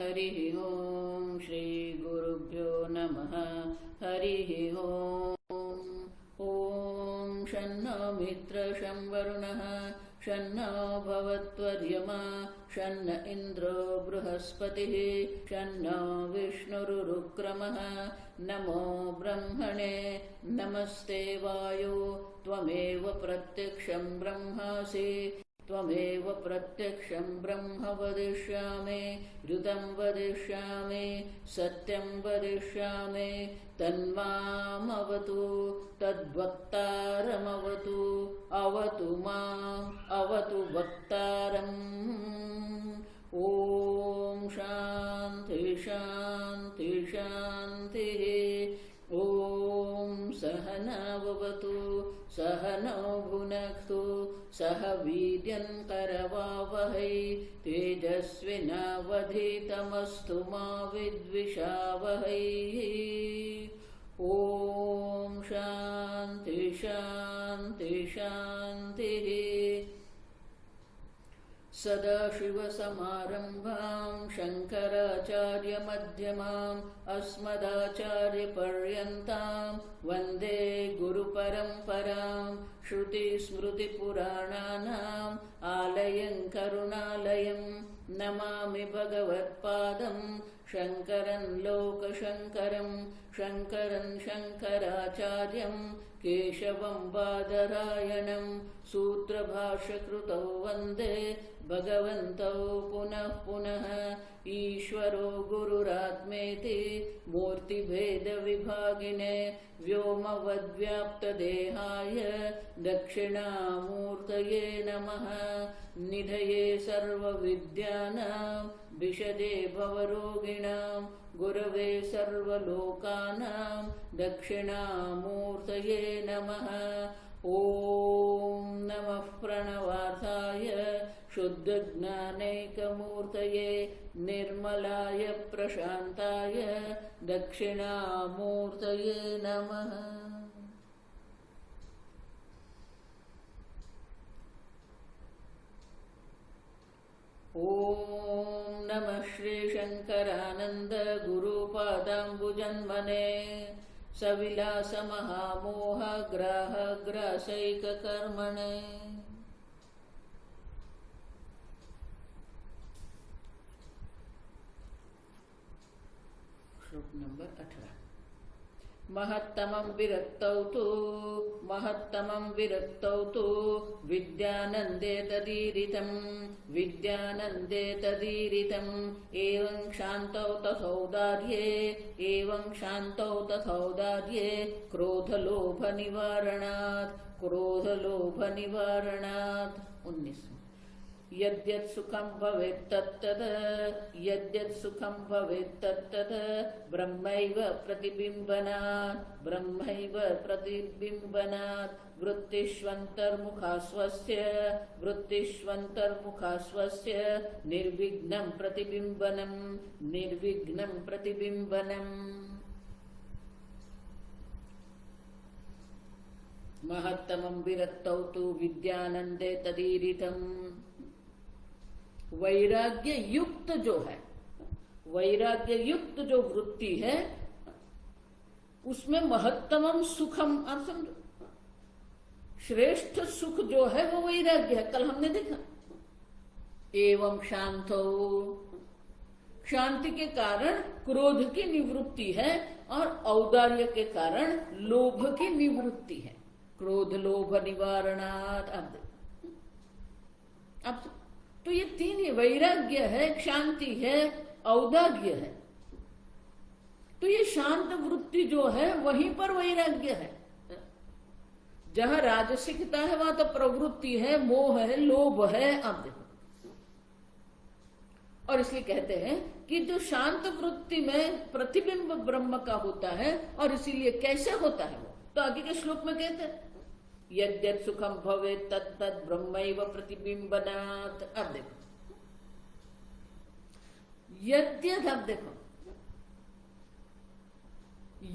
हरिः ओम श्री गुरुभ्यो नमः। हरिः ओम। ओम शन्नो मित्र शं वरुणः शन्नो भवत्वर्यमा शन्न इन्द्रो बृहस्पतिः शन्नो विष्णुरुक्रमः। नमो ब्रह्मणे नमस्ते वायो त्वमेव प्रत्यक्षं ब्रह्मासि त्वमेव प्रत्यक्षं ब्रह्म वदिष्यामि ऋतं वदिष्यामि सत्यं वदिष्यामि तन्मामवतु तद्वक्तारमवतु अवतु माम् अवतु वक्तारम्। ॐ शान्ति शान्ति शान्तिः। ॐ सहनाववतु सहनौ भुनक्तु सह वीर्यं करवावहै तेजस्विनावधीतमस्तु मा विद्विषावहै। ॐ शान्ति शान्ति शान्तिः। सदाशिवसमारम्भां शङ्कराचार्यमध्यमाम् अस्मदाचार्यपर्यन्तां वन्दे गुरुपरम्परां। श्रुतिस्मृतिपुराणानाम् आलयं करुणालयं नमामि भगवत्पादं शङ्करं लोकशङ्करं शङ्करं शङ्कराचार्यं केशवं बादरायणं सूत्रभाष्यकृतौ वन्दे भगवन्तौ पुनः पुनः। ईश्वरो गुरुरात्मेति मूर्तिभेदविभागिने व्योमवद्व्याप्तदेहाय दक्षिणामूर्तये नमः। निधये सर्वविद्यानां विशदे भवरोगिणां गुरवे सर्वलोकानां दक्षिणामूर्तये नमः। ॐ नमः प्रणवार्थाय शुद्धज्ञानैकमूर्तये निर्मलाय प्रशान्ताय दक्षिणामूर्तये नमः। ॐ नमः श्री शंकरानंद गुरुपादाम्बुजन्मने सविलास महामोह ग्राह ग्रासैक कर्मणे। श्लोक नंबर 18। महत्तमं विरक्तौ तु विद्यानन्दे तदीरितम् एवं क्षान्तौ तथौदार्ये क्रोधलोभ निवारणात् 19। यद्यत् सुखं भवेत् तत्तद् ब्रह्मैव प्रतिबिम्बनात् वृत्तिष्वन्तर्मुखा स्वस्य निर्विघ्नं प्रतिबिम्बनम्। महत्तमं विरक्तौ तु विद्यानन्दे तदीरितम्। वैराग्य युक्त जो वृत्ति है उसमें महत्तमम सुखम, आप समझो, श्रेष्ठ सुख जो है वो वैराग्य है। कल हमने देखा। एवं शांतो, शांति के कारण क्रोध की निवृत्ति है और औदार्य के कारण लोभ की निवृत्ति है। क्रोध लोभ निवारणात्। अब तो ये तीन ही, वैराग्य है, शांति है, औदार्य है। तो ये शांत वृत्ति जो है वहीं पर वैराग्य है। जहां राजसिकता है वहां तो प्रवृत्ति है, मोह है, लोभ है। अब देखो, और इसलिए कहते हैं कि जो शांत वृत्ति में प्रतिबिंब ब्रह्म का होता है, और इसीलिए कैसे होता है वो तो आगे के श्लोक में कहते हैं यद्यत् सुखम भवेत् तत्तद् ब्रह्मैव प्रतिबिंबनात्। अब देखो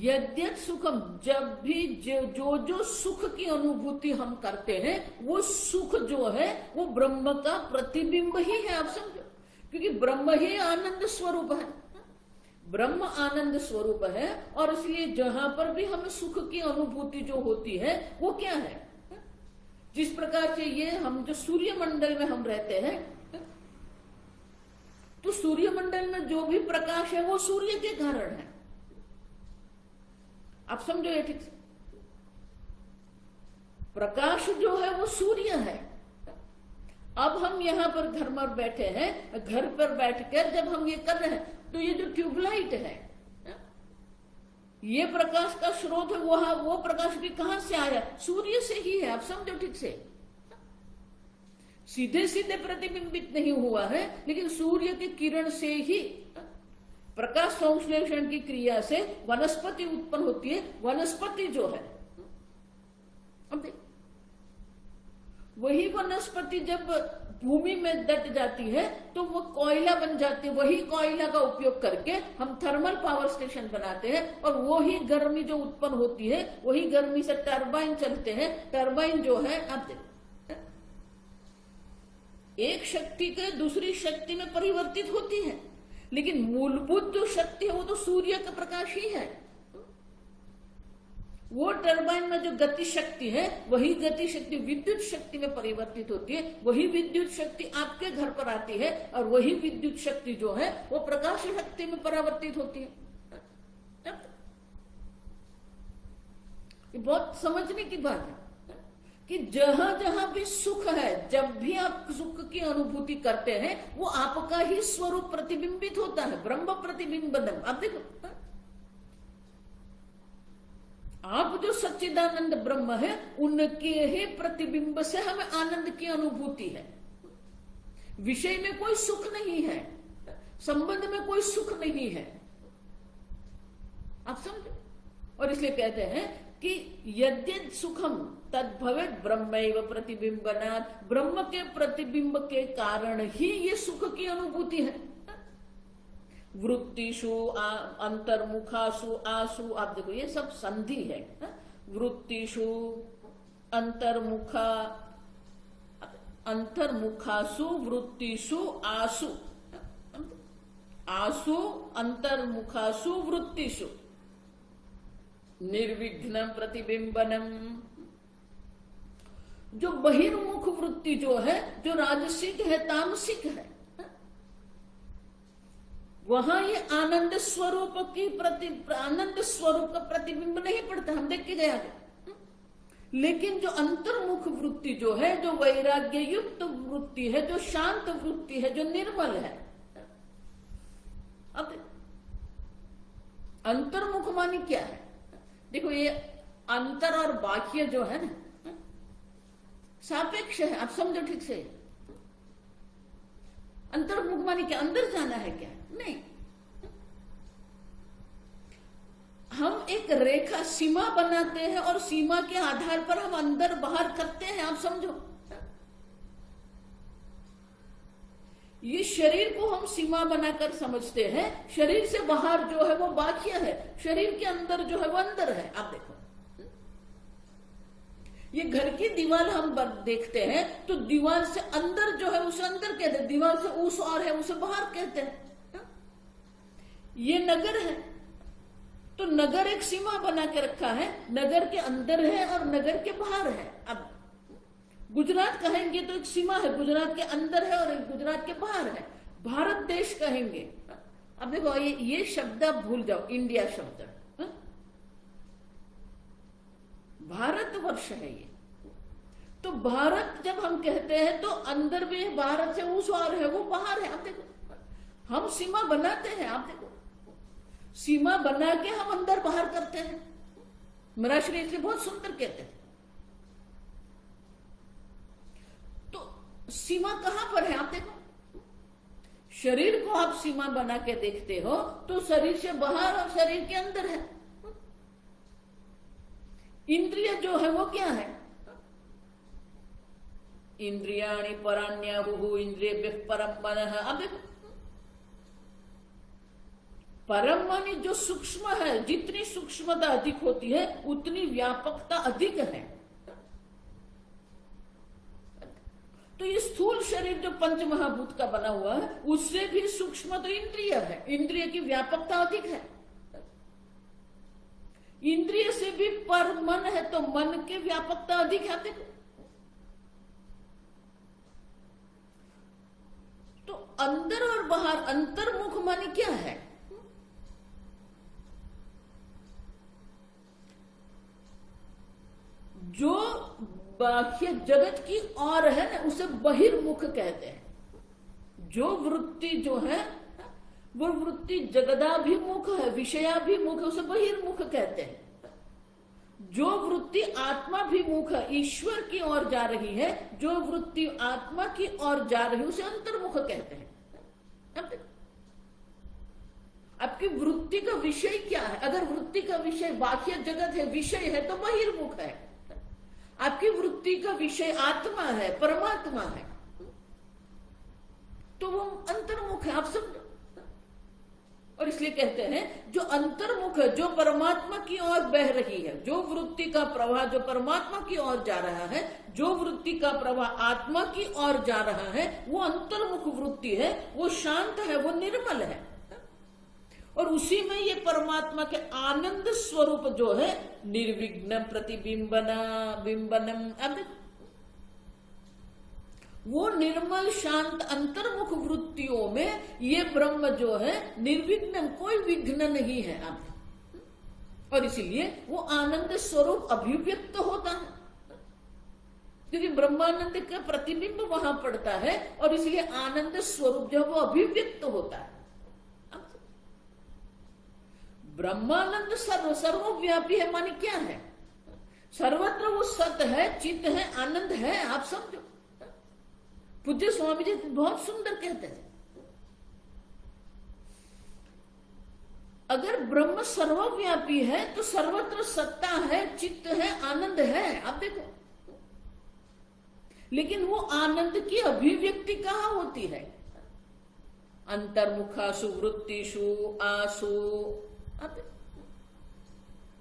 यद्यत् सुखम, जब भी जो सुख की अनुभूति हम करते हैं वो सुख जो है वो ब्रह्म का प्रतिबिंब ही है। आप समझो, क्योंकि ब्रह्म ही आनंद स्वरूप है, ब्रह्म आनंद स्वरूप है। और इसलिए जहां पर भी हमें सुख की अनुभूति जो होती है वो क्या है, जिस प्रकार से ये हम जो सूर्य मंडल में हम रहते हैं, तो सूर्य मंडल में जो भी प्रकाश है वो सूर्य के कारण है। आप समझो ये ठीक से, प्रकाश जो है वो सूर्य है। अब हम यहां पर घर में बैठे हैं, घर पर बैठकर जब हम ये कर रहे हैं, तो ये जो ट्यूबलाइट है, ये प्रकाश का स्रोत है, वो प्रकाश भी कहां से आया, सूर्य से ही है। आप समझो ठीक से, सीधे सीधे प्रतिबिंबित नहीं हुआ है, लेकिन सूर्य की किरण से ही प्रकाश संश्लेषण की क्रिया से वनस्पति उत्पन्न होती है। वनस्पति जो है, अब वही वनस्पति जब भूमि में दट जाती है तो वो कोयला बन जाती है। वही कोयला का उपयोग करके हम थर्मल पावर स्टेशन बनाते हैं, और वही गर्मी जो उत्पन्न होती है, वही गर्मी से टरबाइन चलते हैं। टरबाइन जो है, अब देखो, एक शक्ति के दूसरी शक्ति में परिवर्तित होती है, लेकिन मूलभूत जो शक्ति है वो तो सूर्य का प्रकाश ही है। वो टरबाइन में जो गति शक्ति है, वही गति शक्ति विद्युत शक्ति में परिवर्तित होती है। वही विद्युत शक्ति आपके घर पर आती है, और वही विद्युत शक्ति जो है वो प्रकाश शक्ति में परावर्तित होती है। ये बहुत समझने की बात है कि जहां जहां भी सुख है, जब भी आप सुख की अनुभूति करते हैं, वो आपका ही स्वरूप प्रतिबिंबित होता है, ब्रह्म प्रतिबिंबनम। आप देखो, आप जो सच्चिदानंद ब्रह्म है, उनके ही प्रतिबिंब से हमें आनंद की अनुभूति है। विषय में कोई सुख नहीं है, संबंध में कोई सुख नहीं है। आप समझो, और इसलिए कहते हैं कि यद्यद सुखम तद्भवेत् ब्रह्मैव प्रतिबिंबनात्, ब्रह्म के प्रतिबिंब के कारण ही ये सुख की अनुभूति है। वृत्तिषु अंतर्मुखासु आसु, आप देखो ये सब संधि है। वृत्तिषु अंतर्मुखासु वृत्तिषु आसु, आसु अंतर्मुखासु वृत्तिषु निर्विघ्न प्रतिबिंबनम। जो बहिर्मुख वृत्ति जो है, जो राजसिक है, तामसिक है, वहां ये आनंद स्वरूप आनंद स्वरूप का प्रतिबिंब नहीं पड़ता, हम देख के गया। लेकिन जो अंतर्मुख वृत्ति जो है, जो वैराग्य युक्त वृत्ति है, जो शांत वृत्ति है, जो निर्मल है। अब अंतर्मुख मानी क्या है, देखो ये अंतर और बाह्य जो है ना, सापेक्ष है। आप समझो ठीक से, अंतर्मुख मानी क्या, अंदर जाना है क्या, नहीं। हम एक रेखा सीमा बनाते हैं, और सीमा के आधार पर हम अंदर बाहर करते हैं। आप समझो, ये शरीर को हम सीमा बनाकर समझते हैं। शरीर से बाहर जो है वो बाह्य है, शरीर के अंदर जो है वो अंदर है। आप देखो, ये घर की दीवार हम देखते हैं, तो दीवार से अंदर जो है उसे अंदर कहते हैं, दीवार से उस और है उसे बाहर कहते हैं। ये नगर है, तो नगर एक सीमा बना के रखा है, नगर के अंदर है और नगर के बाहर है। अब गुजरात कहेंगे तो एक सीमा है, गुजरात के अंदर है और एक गुजरात के बाहर है। भारत देश कहेंगे, अब देखो ये शब्द आप भूल जाओ, इंडिया शब्द, भारतवर्ष है ये। तो भारत जब हम कहते हैं तो अंदर भी है, भारत से उस और है, वो बाहर है। आप देखो, हम सीमा बनाते हैं। आप देखो, सीमा बना के हम अंदर बाहर करते हैं। मेरा शरीर इसलिए बहुत सुंदर कहते हैं। तो सीमा कहां पर है, आप देखो, शरीर को आप सीमा बना के देखते हो तो शरीर से बाहर और शरीर के अंदर है। इंद्रिय जो है वो क्या है, इंद्रियाणि पराण्याहुः इंद्रियेभ्यः परं मनः। अब देखो, परम मानी जो सूक्ष्म है, जितनी सूक्ष्मता अधिक होती है उतनी व्यापकता अधिक है। तो ये स्थूल शरीर जो पंच महाभूत का बना हुआ है उससे भी सूक्ष्म तो इंद्रिय है, इंद्रिय की व्यापकता अधिक है। इंद्रिय से भी पर मन है तो मन की व्यापकता अधिक है। देखो तो अंदर और बाहर अंतर्मुख माने क्या है? जो बाह्य जगत की ओर है ना उसे बहिर्मुख कहते हैं। जो वृत्ति जो है वो वृत्ति जगदाभिमुख है, विषयाभिमुख है, उसे बहिर्मुख कहते हैं। जो वृत्ति आत्माभिमुख है, ईश्वर की ओर जा रही है, जो वृत्ति आत्मा की ओर जा रही है उसे अंतर्मुख कहते हैं। आपकी वृत्ति का विषय क्या है? अगर वृत्ति का विषय बाह्य जगत है, विषय है तो बहिर्मुख है। आपकी वृत्ति का विषय आत्मा है, परमात्मा है, तो वो अंतर्मुख है। आप समझो। और इसलिए कहते हैं जो अंतर्मुख है, जो परमात्मा की ओर बह रही है, जो वृत्ति का प्रवाह जो परमात्मा की ओर जा रहा है, जो वृत्ति का प्रवाह आत्मा की ओर जा रहा है, वो अंतर्मुख वृत्ति है, वो शांत है, वो निर्मल है। और उसी में ये परमात्मा के आनंद स्वरूप जो है निर्विघ्न बिंबनम, अब वो निर्मल शांत अंतर्मुख वृत्तियों में ये ब्रह्म जो है निर्विघ्न, कोई विघ्न नहीं है अब। और इसीलिए वो आनंद स्वरूप अभिव्यक्त होता है, क्योंकि ब्रह्मानंद का प्रतिबिंब वहां पड़ता है और इसलिए आनंद स्वरूप जो वो अभिव्यक्त होता है। ब्रह्मानंद सर्वव्यापी है माने क्या है? सर्वत्र वो सत है, चित्त है, आनंद है। आप समझो। पूज्य स्वामी जी बहुत सुंदर कहते थे, अगर ब्रह्म सर्वव्यापी है तो सर्वत्र सत्ता है, चित्त है, आनंद है। आप देखो, लेकिन वो आनंद की अभिव्यक्ति कहाँ होती है? अंतर्मुखासु वृत्तिषु आसु।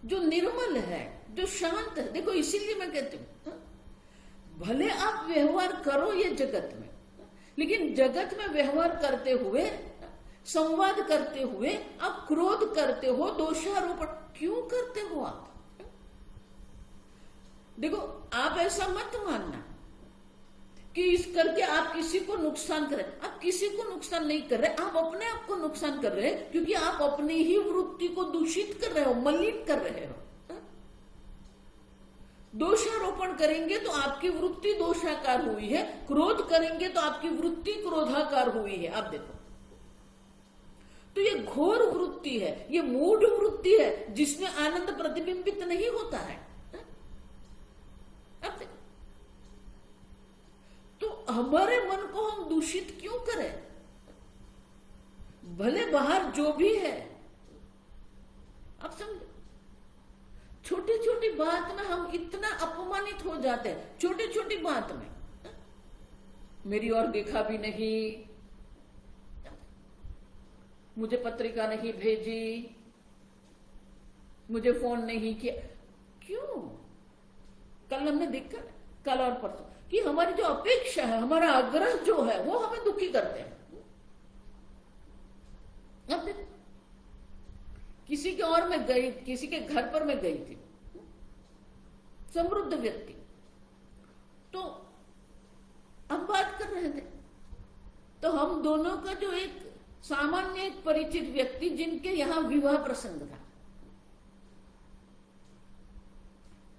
जो निर्मल है, जो शांत है। देखो इसीलिए मैं कहती हूं, भले आप व्यवहार करो ये जगत में, लेकिन जगत में व्यवहार करते हुए, संवाद करते हुए आप क्रोध करते हो, दोषारोपण क्यों करते हो आप? देखो आप ऐसा मत मानना कि इस करके आप किसी को नुकसान कर रहे। आप किसी को नुकसान नहीं कर रहे, आप अपने आप को नुकसान कर रहे हैं, क्योंकि आप अपनी ही वृत्ति को दूषित कर रहे हो, मलिन कर रहे हो। दोषारोपण करेंगे तो आपकी वृत्ति दोषाकार हुई है, क्रोध करेंगे तो आपकी वृत्ति क्रोधाकार हुई है। आप देखो, तो ये घोर वृत्ति है, ये मूढ़ वृत्ति है, जिसमें आनंद प्रतिबिंबित नहीं होता है। अब देखो, तो हमारे मन को हम दूषित क्यों करें? भले बाहर जो भी है, आप समझो, छोटी छोटी बात में हम इतना अपमानित हो जाते हैं। छोटी छोटी बात में, मेरी ओर देखा भी नहीं, मुझे पत्रिका नहीं भेजी, मुझे फोन नहीं किया। क्यों? कल हमने देखा, कल और परसों, कि हमारी जो अपेक्षा है, हमारा आग्रह जो है, वो हमें दुखी करते हैं। अब देखो, किसी के और में गई, किसी के घर पर मैं गई थी, समृद्ध व्यक्ति, तो हम बात कर रहे थे, तो हम दोनों का जो एक सामान्य एक परिचित व्यक्ति, जिनके यहां विवाह प्रसंग था,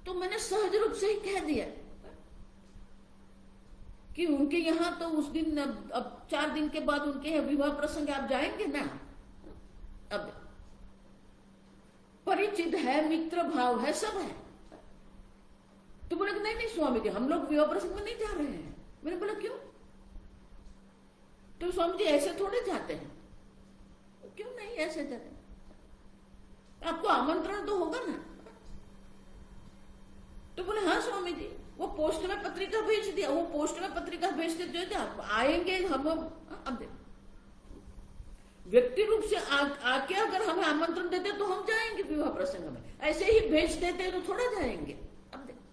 तो मैंने सहज रूप से ही कह दिया कि उनके यहां तो उस दिन, अब 4 दिन के बाद उनके यहाँ विवाह प्रसंग, आप जाएंगे ना? अब परिचित है, मित्र भाव है, सब है। तो बोले नहीं नहीं स्वामी जी, हम लोग विवाह प्रसंग में नहीं जा रहे हैं। मैंने बोला क्यों? तो स्वामी जी ऐसे थोड़े जाते हैं। क्यों नहीं ऐसे जाते? आपको आमंत्रण तो होगा ना? तो बोले हाँ स्वामी जी, वो पोस्ट में पत्रिका भेज दिया, वो पोस्ट में पत्रिका भेजते जो आप आएंगे, हम अब देखो, व्यक्ति रूप से आके अगर हमें आमंत्रण देते तो हम जाएंगे विवाह प्रसंग में, ऐसे ही भेज देते तो थोड़ा जाएंगे। अब देखो,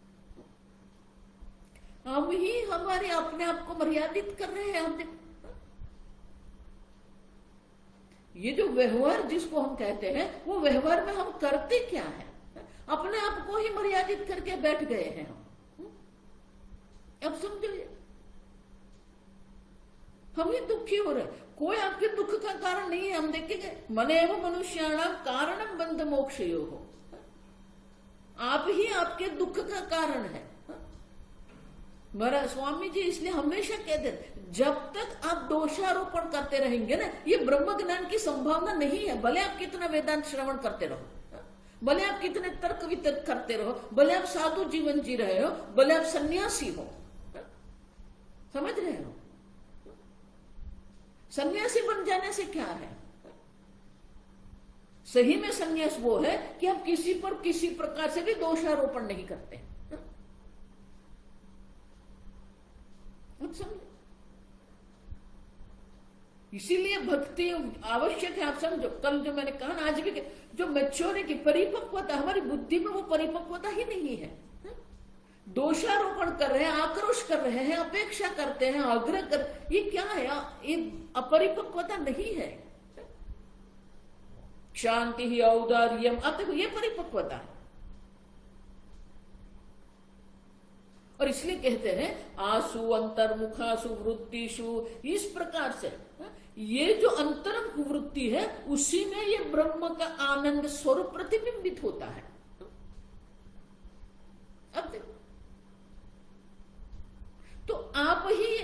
हम ही हमारे अपने आप को मर्यादित कर रहे हैं। हमने ये जो व्यवहार जिसको हम कहते हैं, वो व्यवहार में हम करते क्या है? अपने आप को ही मर्यादित करके बैठ गए हैं हम। अब समझो, हम ही दुखी हो रहे। कोई आपके दुख का कारण नहीं है। हम देखेंगे मने एवं मनुष्याणाम कारणम बंध मोक्षयो हो, आप ही आपके दुख का कारण है। मेरा स्वामी जी इसलिए हमेशा कहते हैं, जब तक आप दोषारोपण करते रहेंगे ना, ये ब्रह्म ज्ञान की संभावना नहीं है। भले आप कितना वेदांत श्रवण करते रहो, भले आप कितने तर्क वितर्क करते रहो, भले आप साधु जीवन जी रहे हो, भले आप सन्यासी हो, समझ रहे हो? सन्यासी बन जाने से क्या है? सही में सन्यास वो है कि आप किसी पर किसी प्रकार से भी दोषारोपण नहीं करते। इसीलिए भक्ति आवश्यक है। आप समझो, कल जो मैंने कहा, आज भी जो मैच्योरिटी, परिपक्वता, हमारी बुद्धि में वो परिपक्वता ही नहीं है। दोषारोपण कर रहे हैं, आक्रोश कर रहे हैं, अपेक्षा करते हैं, आग्रह कर, ये क्या है? ये अपरिपक्वता नहीं है। शांति ही औदार्यम, अब देखो ये परिपक्वता है। और इसलिए कहते हैं आसु अंतर्मुखासु वृत्तिषु, इस प्रकार से ये जो अंतर्मुख वृत्ति है, उसी में ये ब्रह्म का आनंद स्वरूप प्रतिबिंबित होता है। अब देखो, तो आप ही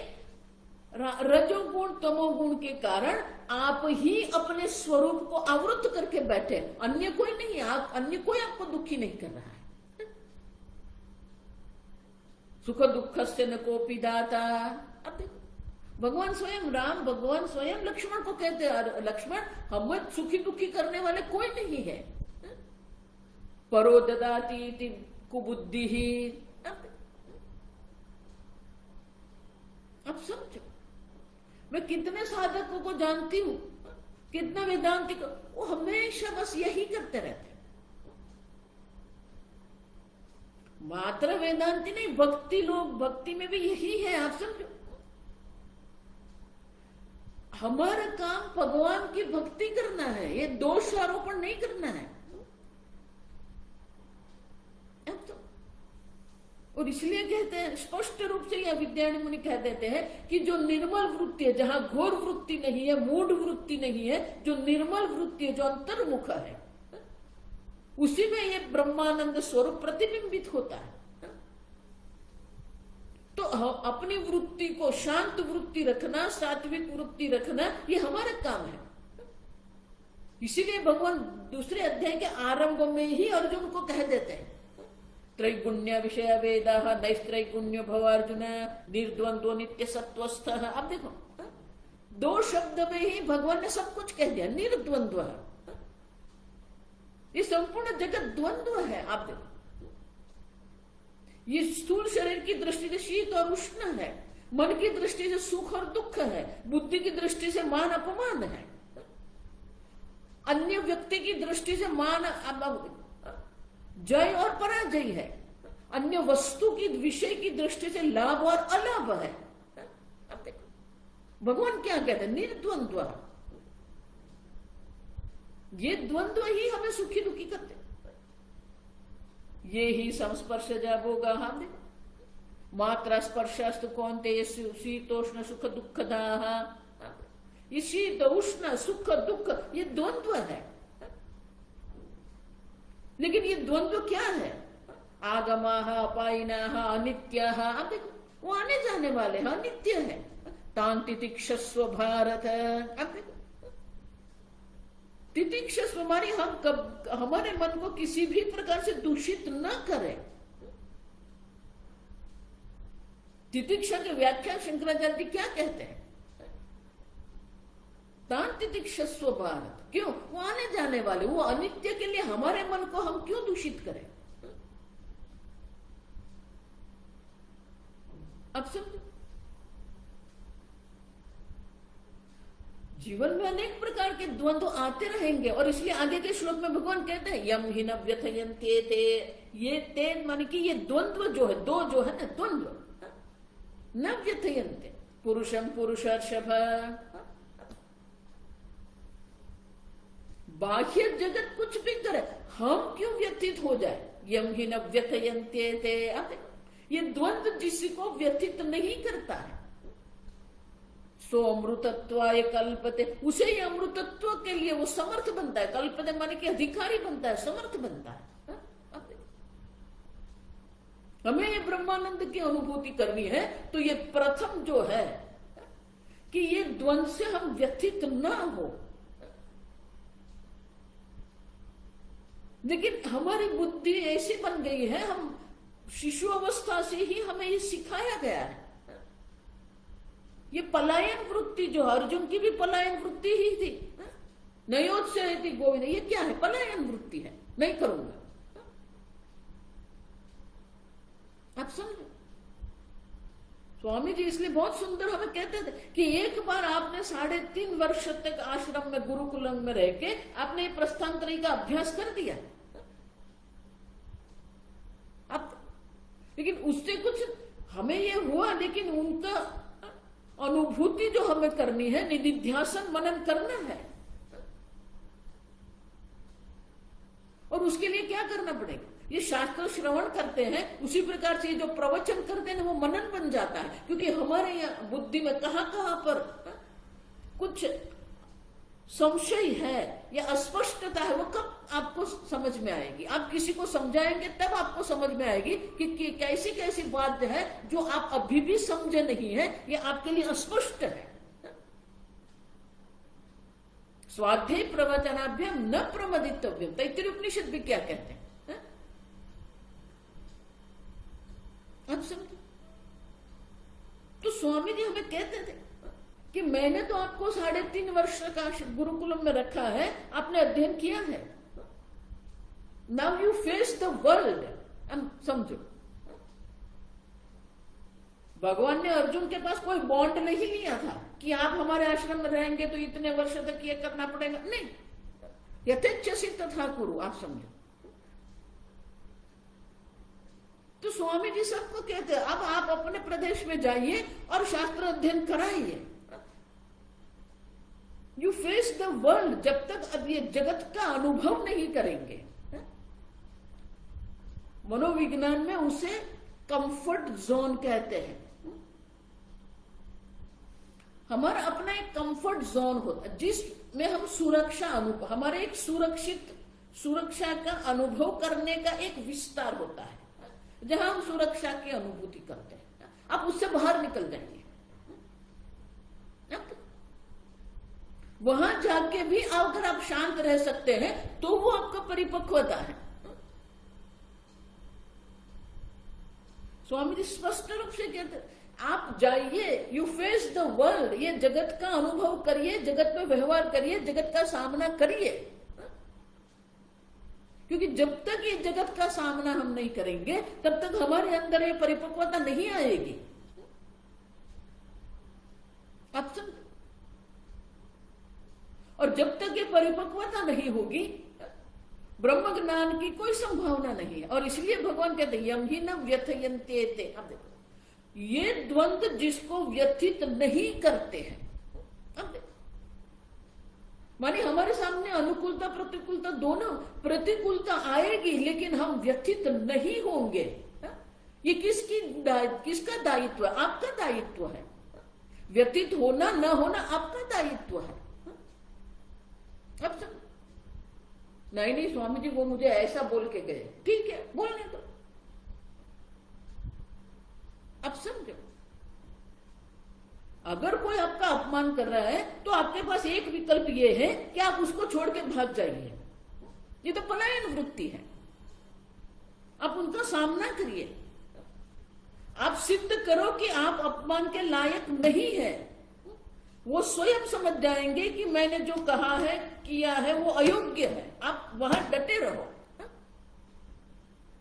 रजोगुण तमोगुण के कारण आप ही अपने स्वरूप को आवृत करके बैठे, अन्य कोई नहीं। आप, अन्य कोई आपको दुखी नहीं कर रहा है। सुख दुख से न कोपी दाता। अब देखो, भगवान स्वयं राम, भगवान स्वयं लक्ष्मण को कहते हैं, लक्ष्मण हमें सुखी दुखी करने वाले कोई नहीं है। परो ददाति कुबुद्धि ही। अब समझो, मैं कितने साधकों को जानती हूं, कितना वेदांतिक, वो हमेशा बस यही करते रहते। मात्र वेदांति नहीं, भक्ति लोग, भक्ति में भी यही है। आप समझो, हमारा काम भगवान की भक्ति करना है, ये दोष आरोपण नहीं करना है। अब तो, और इसलिए कहते हैं, स्पष्ट रूप से यह विद्यारण्य मुनि कह देते हैं कि जो निर्मल वृत्ति है, जहां घोर वृत्ति नहीं है, मूढ़ वृत्ति नहीं है, जो निर्मल वृत्ति है, जो अंतर्मुख है, उसी में ये ब्रह्मानंद स्वरूप प्रतिबिंबित होता है। तो अपनी वृत्ति को शांत वृत्ति रखना, सात्विक वृत्ति रखना, ये हमारा काम है। इसीलिए भगवान दूसरे अध्याय के आरंभ में ही अर्जुन को कह देते हैं, त्रैगुण्य विषय वेदा नैस्त्रैगुण्य भवार्जुन निर्द्वंद्व नित्य सत्वस्थ। अब देखो, दो शब्द में ही भगवान ने सब कुछ कह दिया। निर्द्वंद्व, ये संपूर्ण जगत द्वंद्व है। आप देखो, ये स्थूल शरीर की दृष्टि से शीत और उष्ण है, मन की दृष्टि से सुख और दुख है, बुद्धि की दृष्टि से मान अपमान है, अन्य व्यक्ति की दृष्टि से मान जय और पराजय है, अन्य वस्तु की, विषय की दृष्टि से लाभ और अलाभ है। अब देखो भगवान क्या कहते हैं, निर्द्वंद्व। ये द्वंद्व ही हमें सुखी दुखी करते, ये ही संस्पर्श भोगा। हम देखो, मात्रा स्पर्शस्तु कौन्तेय शीतोष्ण सुख दुखदाः। ये शीत उष्ण सुख दुख, ये द्वंद्व है। लेकिन ये द्वंद्व क्या है? आगमाः अपायिनाः अनित्याः। अब देखो, वो आने जाने वाले हैं, अनित्य है। तान् तितिक्षस्व भारत। अब देखो, तितिक्षस्व हमारी, हमारे मन को किसी भी प्रकार से दूषित न करें। तितिक्षा की व्याख्या शंकराचार्य जी क्या कहते हैं? तान् तितिक्षस्व भारत। क्यों? वो आने जाने वाले, वो अनित्य के लिए हमारे मन को हम क्यों दूषित करें? अब समझो, जीवन में अनेक प्रकार के द्वंद्व आते रहेंगे, और इसलिए आगे के श्लोक में भगवान कहते हैं यम ही न व्यथयन्ते ते। ये तेन मान कि ये द्वंद्व जो है, दो जो है ना द्वंद्व, न व्यथयन्ते पुरुषम पुरुषर्षभ। बाह्य जगत कुछ भी करे, हम क्यों व्यथित हो जाए? यम ही न व्यथयन्ते ते। अब ये द्वंद्व जिसको व्यथित नहीं करता है, सो अमृतत्वाय कल्पते, उसे ही अमृतत्व के लिए वो समर्थ बनता है। कल्पते माने कि अधिकारी बनता है, समर्थ बनता है। हमें ये ब्रह्मानंद की अनुभूति करनी है तो ये प्रथम जो है कि ये द्वंद्व से हम व्यथित ना हो। लेकिन हमारी बुद्धि ऐसी बन गई है, हम शिशु अवस्था से ही हमें ये सिखाया गया है। ये पलायन वृत्ति जो अर्जुन की भी पलायन वृत्ति ही थी, नयोत्साहिति गोविंद, ये क्या है? पलायन वृत्ति है, नहीं करूंगा। आप समझो, स्वामी जी इसलिए बहुत सुंदर हमें कहते थे कि एक बार आपने 3.5 वर्ष तक आश्रम में गुरुकुलम में रह के आपने ये प्रस्थांतरी का अभ्यास कर दिया अब, लेकिन उससे कुछ हमें ये हुआ, लेकिन उनका अनुभूति जो हमें करनी है, निधिध्यासन मनन करना है। और उसके लिए क्या करना पड़ेगा? ये शास्त्र श्रवण करते हैं, उसी प्रकार से जो प्रवचन करते हैं वो मनन बन जाता है। क्योंकि हमारे यहाँ बुद्धि में कहां कहां पर कुछ संशय है या अस्पष्टता है, वो कब आपको समझ में आएगी? आप किसी को समझाएंगे तब आपको समझ में आएगी कि कैसी कैसी बात है जो आप अभी भी समझे नहीं है, ये आपके लिए अस्पष्ट है। स्वाध्याय प्रवचनाभ्याम न प्रमदितव्यम, तैत्तिरीय उपनिषद भी क्या कहते हैं? आप समझो, तो स्वामी जी हमें कहते थे कि मैंने तो आपको 3.5 वर्ष का गुरुकुलम में रखा है, आपने अध्ययन किया है, now you face the world. समझो, भगवान ने अर्जुन के पास कोई बॉन्ड नहीं लिया था कि आप हमारे आश्रम में रहेंगे तो इतने वर्ष तक ये करना पड़ेगा, नहीं, यथेच्छसि तथा कुरु। आप समझो, तो स्वामी जी सबको कहते हैं अब आप अपने प्रदेश में जाइए और शास्त्र अध्ययन कराइए। You face the world. जब तक अब ये जगत का अनुभव नहीं करेंगे, मनोविज्ञान में उसे कंफर्ट जोन कहते हैं। हमारा अपना एक कंफर्ट जोन होता है जिसमें हम सुरक्षा अनुभव, हमारे एक सुरक्षा का अनुभव करने का एक विस्तार होता है, जहां हम सुरक्षा की अनुभूति करते हैं। आप उससे बाहर निकल जाएंगे, वहां जाके भी अगर आप शांत रह सकते हैं तो वो आपका परिपक्वता है। स्वामी जी स्पष्ट रूप से कहते हैं आप जाइए, यू फेस द वर्ल्ड, ये जगत का अनुभव करिए, जगत में व्यवहार करिए, जगत का सामना करिए। क्योंकि जब तक ये जगत का सामना हम नहीं करेंगे तब तक हमारे अंदर ये परिपक्वता नहीं आएगी। आप समझ, और जब तक ये परिपक्वता नहीं होगी ब्रह्म ज्ञान की कोई संभावना नहीं है। और इसलिए भगवान कहते हैं यम ही न व्यथयन्ते ते। अब देखो, ये द्वंद्व जिसको व्यथित नहीं करते हैं, अब देखो, माने हमारे सामने अनुकूलता प्रतिकूलता दोनों, प्रतिकूलता आएगी लेकिन हम व्यथित नहीं होंगे। ये किसका दायित्व है? आपका दायित्व है। व्यथित होना न होना आपका दायित्व है। अब सब नहीं स्वामी जी वो मुझे ऐसा बोल के गए, ठीक है बोलने दो। अब समझो, अगर कोई आपका अपमान कर रहा है तो आपके पास एक विकल्प ये है कि आप उसको छोड़ के भाग जाइए। ये तो पलायन वृत्ति है। आप उनका सामना करिए, आप सिद्ध करो कि आप अपमान के लायक नहीं है। वो स्वयं समझ जाएंगे कि मैंने जो कहा है किया है वो अयोग्य है। आप वहां डटे रहो,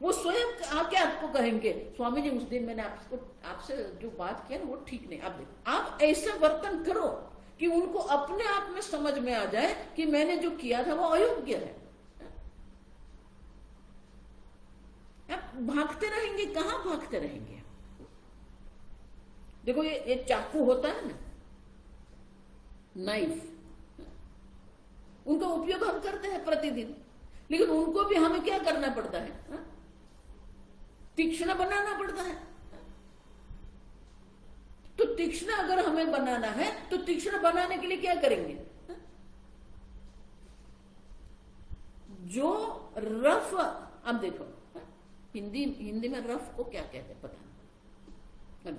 वो स्वयं आके आपको कहेंगे स्वामी जी उस दिन मैंने आपसे जो बात किया ना वो ठीक नहीं। आप ऐसा वर्तन करो कि उनको अपने आप में समझ में आ जाए कि मैंने जो किया था वो अयोग्य है। आप भागते रहेंगे, कहां भागते रहेंगे? देखो ये चाकू होता है ना, नाइफ, उनका उपयोग हम करते हैं प्रतिदिन, लेकिन उनको भी हमें क्या करना पड़ता है? तीक्ष्ण बनाना पड़ता है। तो तीक्ष्ण अगर हमें बनाना है तो तीक्ष्ण बनाने के लिए क्या करेंगे? जो रफ, अब देखो हिंदी में रफ को क्या कहते हैं पता नहीं,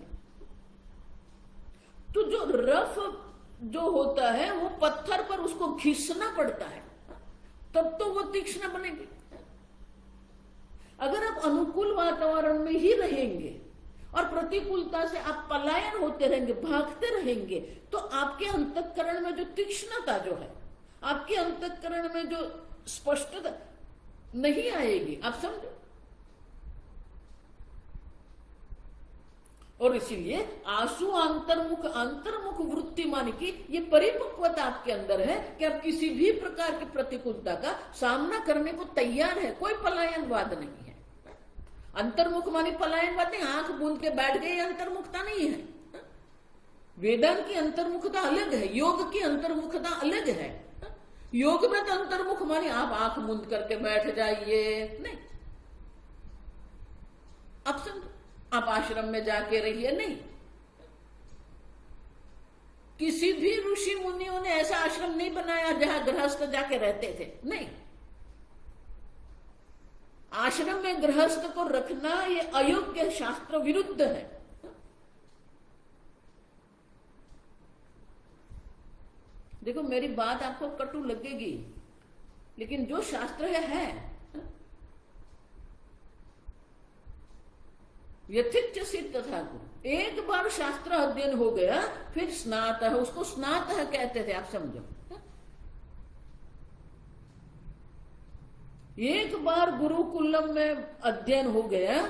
तो जो रफ जो होता है वो पत्थर पर उसको घिसना पड़ता है, तब तो वो तीक्ष्ण बनेगी। अगर आप अनुकूल वातावरण में ही रहेंगे और प्रतिकूलता से आप पलायन होते रहेंगे, भागते रहेंगे, तो आपके अंतःकरण में जो तीक्ष्णता जो है, आपके अंतःकरण में जो स्पष्टता नहीं आएगी, आप समझो। और इसीलिए आंसू अंतर्मुख वृत्ति माने की ये परिपक्वता आपके अंदर है कि आप किसी भी प्रकार की प्रतिकूलता का सामना करने को तैयार है, कोई पलायनवाद नहीं है। अंतर्मुख माने पलायनवाद नहीं, आंख बूंद के बैठ गए, अंतर्मुखता नहीं है। वेदांत की अंतर्मुखता अलग है, योग की अंतर्मुखता अलग है। योग में तो अंतर्मुख माने आप आंख बूंद करके बैठ जाइए, नहीं, आप समझो, आप आश्रम में जाके रहिए, नहीं। किसी भी ऋषि मुनियों ने ऐसा आश्रम नहीं बनाया जहां गृहस्थ जाके रहते थे, नहीं। आश्रम में गृहस्थ को रखना ये अयोग्य, शास्त्र विरुद्ध है। देखो मेरी बात आपको कटु लगेगी, लेकिन जो शास्त्र है यथिच सिद्ध था। एक बार शास्त्र अध्ययन हो गया फिर स्नात है, उसको स्नात है कहते थे, आप समझो। एक बार गुरुकुलम में अध्ययन हो गया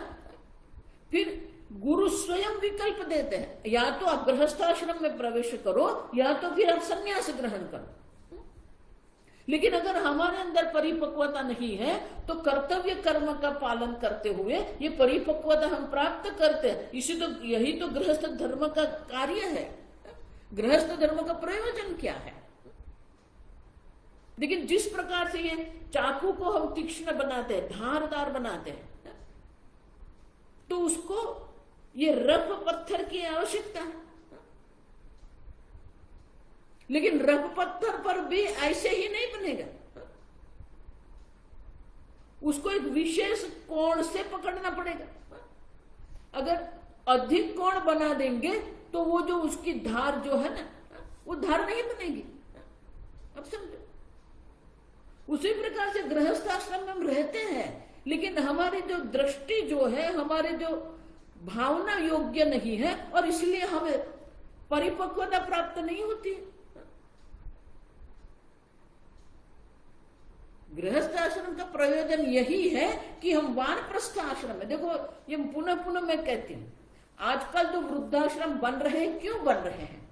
फिर गुरु स्वयं विकल्प देते हैं, या तो आप गृहस्थाश्रम में प्रवेश करो या तो फिर आप संन्यास ग्रहण करो। लेकिन अगर हमारे अंदर परिपक्वता नहीं है तो कर्तव्य कर्म का पालन करते हुए ये परिपक्वता हम प्राप्त करते हैं। यही तो गृहस्थ धर्म का कार्य है। गृहस्थ धर्म का प्रयोजन क्या है? लेकिन जिस प्रकार से ये चाकू को हम तीक्ष्ण बनाते हैं, धारदार बनाते हैं, तो उसको ये रफ पत्थर की आवश्यकता है। लेकिन रफ पत्थर पर भी ऐसे ही नहीं बनेगा, उसको एक विशेष कोण से पकड़ना पड़ेगा। अगर अधिक कोण बना देंगे तो वो जो उसकी धार जो है ना, वो धार नहीं बनेगी। अब समझो, उसी प्रकार से गृहस्थाश्रम में हम रहते हैं, लेकिन हमारी जो दृष्टि जो है, हमारे जो भावना योग्य नहीं है, और इसलिए हमें परिपक्वता प्राप्त नहीं होती। गृहस्थ आश्रम का प्रयोजन यही है कि हम वानप्रस्थ आश्रम में, देखो ये पुनः पुनः मैं कहती हूं, आजकल तो वृद्धाश्रम बन रहे हैं, क्यों बन रहे हैं?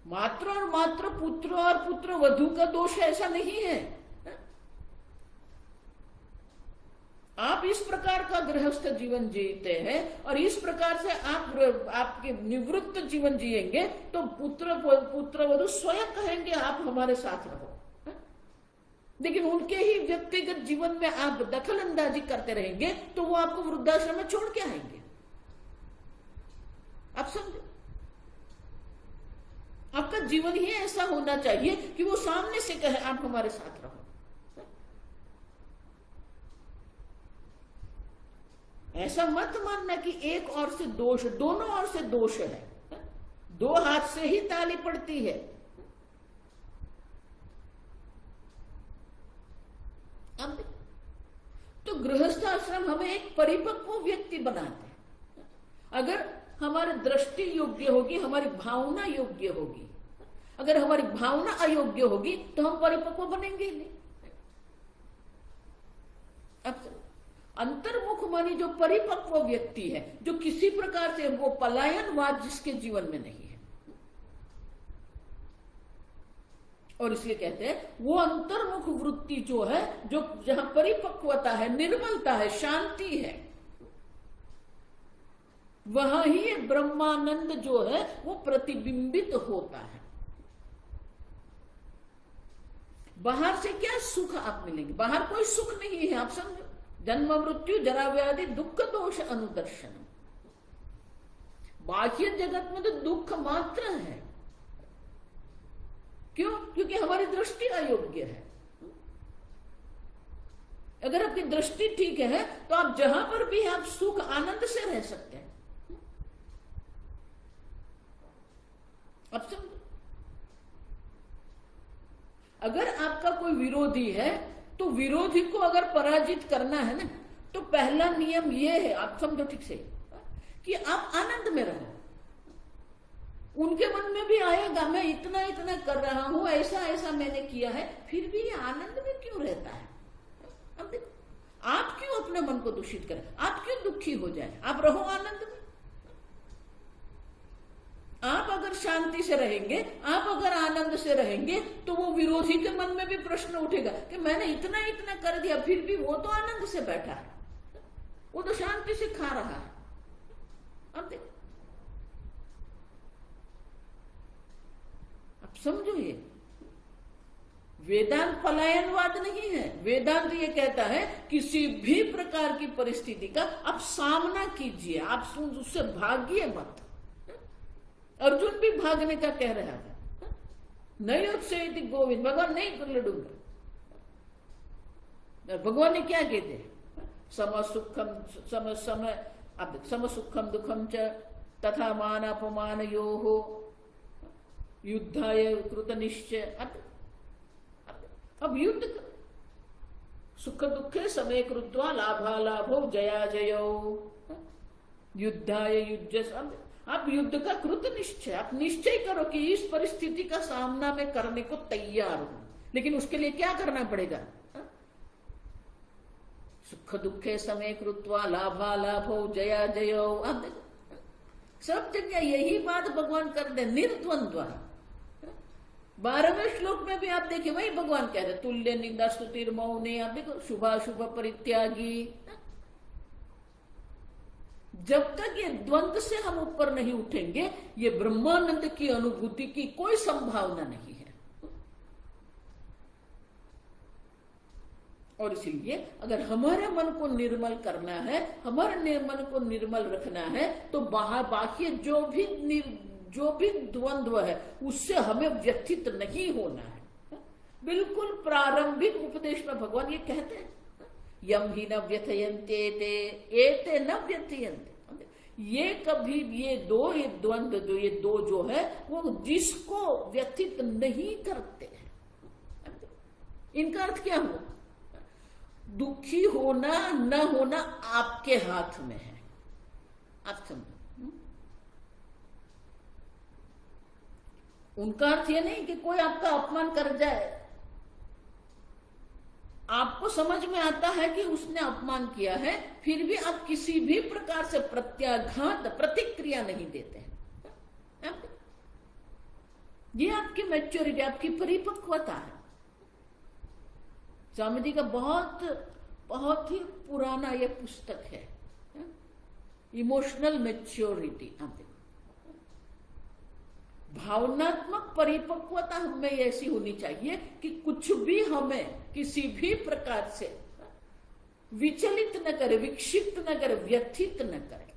मात्र और मात्र पुत्र और पुत्र वधू का दोष है, ऐसा नहीं है। आप इस प्रकार का गृहस्थ जीवन जीते हैं और इस प्रकार से आपके निवृत्त जीवन जिएंगे तो पुत्र वधू स्वयं कहेंगे आप हमारे साथ रहो। लेकिन उनके ही व्यक्तिगत जीवन में आप दखल अंदाजी करते रहेंगे तो वो आपको वृद्धाश्रम में छोड़ के आएंगे। आप समझो, आपका जीवन ही ऐसा होना चाहिए कि वो सामने से कहे आप हमारे साथ रहो। ऐसा मत मानना कि एक और से दोष, दोनों ओर से दोष है, दो हाथ से ही ताली पड़ती है। अब तो गृहस्थ आश्रम हमें एक परिपक्व व्यक्ति बनाते हैं। अगर हमारी दृष्टि योग्य होगी, हमारी भावना योग्य होगी। अगर हमारी भावना अयोग्य होगी तो हम परिपक्व बनेंगे नहीं। अब अंतर्मुख मानी जो परिपक्व व्यक्ति है, जो किसी प्रकार से वो पलायनवाद जिसके जीवन में नहीं है, और इसलिए कहते हैं वो अंतर्मुख वृत्ति जो है, जो जहां परिपक्वता है, निर्मलता है, शांति है, वहां ही ये ब्रह्मानंद जो है वो प्रतिबिंबित होता है। बाहर से क्या सुख आप मिलेंगे? बाहर कोई सुख नहीं है, आप समझो। जन्म मृत्यु जरा व्याधि दुख दोष अनुदर्शन, बाह्य जगत में तो दुख मात्र है। क्यों? क्योंकि हमारी दृष्टि अयोग्य है। अगर आपकी दृष्टि ठीक है तो आप जहां पर भी आप सुख आनंद से रह सकते हैं। अब समझो, अगर आपका कोई विरोधी है तो विरोधी को अगर पराजित करना है ना, तो पहला नियम यह है, आप समझो ठीक से, कि आप आनंद में रहो। उनके मन में भी आएगा मैं इतना इतना कर रहा हूं, ऐसा ऐसा मैंने किया है, फिर भी ये आनंद में क्यों रहता है? अब देखो, आप क्यों अपने मन को दूषित करें? आप क्यों दुखी हो जाए? आप रहो आनंद में। आप अगर शांति से रहेंगे, आप अगर आनंद से रहेंगे, तो वो विरोधी के मन में भी प्रश्न उठेगा कि मैंने इतना इतना कर दिया, फिर भी वो तो आनंद से बैठा है, वो तो शांति से खा रहा है। अब देखो, अब समझो, ये वेदांत पलायनवाद नहीं है। वेदांत ये कहता है किसी भी प्रकार की परिस्थिति का आप सामना कीजिए, आप उससे भागिए मत। अर्जुन भी भागने का कह रहा था, नहीं उत्से गोविंद, भगवान नहीं कर लड़ूंगा। भगवान ने क्या कहते? सम सुखम दुखम च तथा मान अपमान यो युद्धाय कृत निश्चय। अब युद्ध सुख दुखे समय कृत्वा लाभा लाभो जया जयो युद्धाय युज्य। आप युद्ध का कृत निश्चय, आप निश्चय करो कि इस परिस्थिति का सामना में करने को तैयार हूं, लेकिन उसके लिए क्या करना पड़ेगा? सुख दुखे समय कृत्वा लाभा लाभो जया जयो। अब देखो, सब जगह यही बात भगवान कर दे, निर्द्वंद्व। 12वें श्लोक में भी आप देखिए वही भगवान कह रहे, तुल्य निंदा स्तुतिर मौने। आप देखो, शुभाशुभ परित्यागी। जब तक ये द्वंद्व से हम ऊपर नहीं उठेंगे, ये ब्रह्मानंद की अनुभूति की कोई संभावना नहीं है। और इसलिए अगर हमारे मन को निर्मल करना है, हमारे मन को निर्मल रखना है, तो बाह्य जो भी द्वंद्व है उससे हमें व्यथित नहीं होना है। बिल्कुल प्रारंभिक उपदेश में भगवान ये कहते हैं, यम ही न व्यथयन्ते एते न व्यथयन्ते। ये कभी ये द्वंद्व जो है वो जिसको व्यथित नहीं करते हैं। इनका अर्थ क्या हुआ? दुखी होना न होना आपके हाथ में है। आप समझो, उनका अर्थ ये नहीं कि कोई आपका अपमान कर जाए, आपको समझ में आता है कि उसने अपमान किया है, फिर भी आप किसी भी प्रकार से प्रत्याघात प्रतिक्रिया नहीं देते हैं। ये आपकी मैच्योरिटी, आपकी परिपक्वता है। स्वामी जी का बहुत ही पुराना ये पुस्तक है, इमोशनल मैच्योरिटी। आप देखो, भावनात्मक परिपक्वता हमें ऐसी होनी चाहिए कि कुछ भी हमें किसी भी प्रकार से विचलित न करे, विक्षिप्त न करे, व्यथित न करे।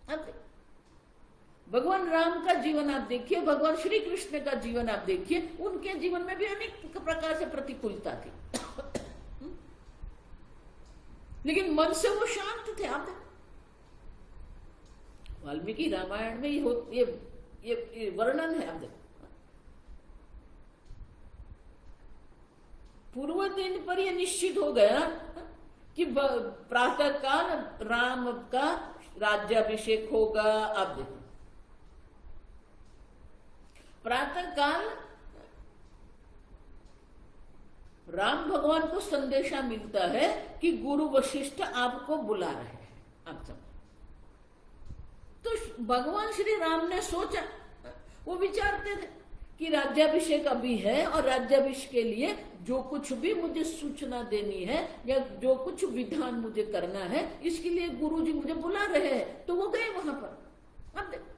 अब भगवान राम का जीवन आप देखिए, भगवान श्री कृष्ण का जीवन आप देखिए, उनके जीवन में भी अनेक प्रकार से प्रतिकूलता थी, लेकिन मन से वो शांत थे। आप वाल्मीकि रामायण में ये वर्णन है। आप देखो, पूर्व दिन पर यह निश्चित हो गया कि प्रातः काल राम का राज्याभिषेक होगा। आप देखो, प्रातः काल राम भगवान को संदेशा मिलता है कि गुरु वशिष्ठ आपको बुला रहे हैं। आप सब तो भगवान श्री राम ने सोचा, वो विचारते थे कि राज्याभिषेक अभी है और राज्याभिषेक के लिए जो कुछ भी मुझे सूचना देनी है या जो कुछ विधान मुझे करना है, इसके लिए गुरुजी मुझे बुला रहे हैं। तो वो गए वहां पर। अब देखो,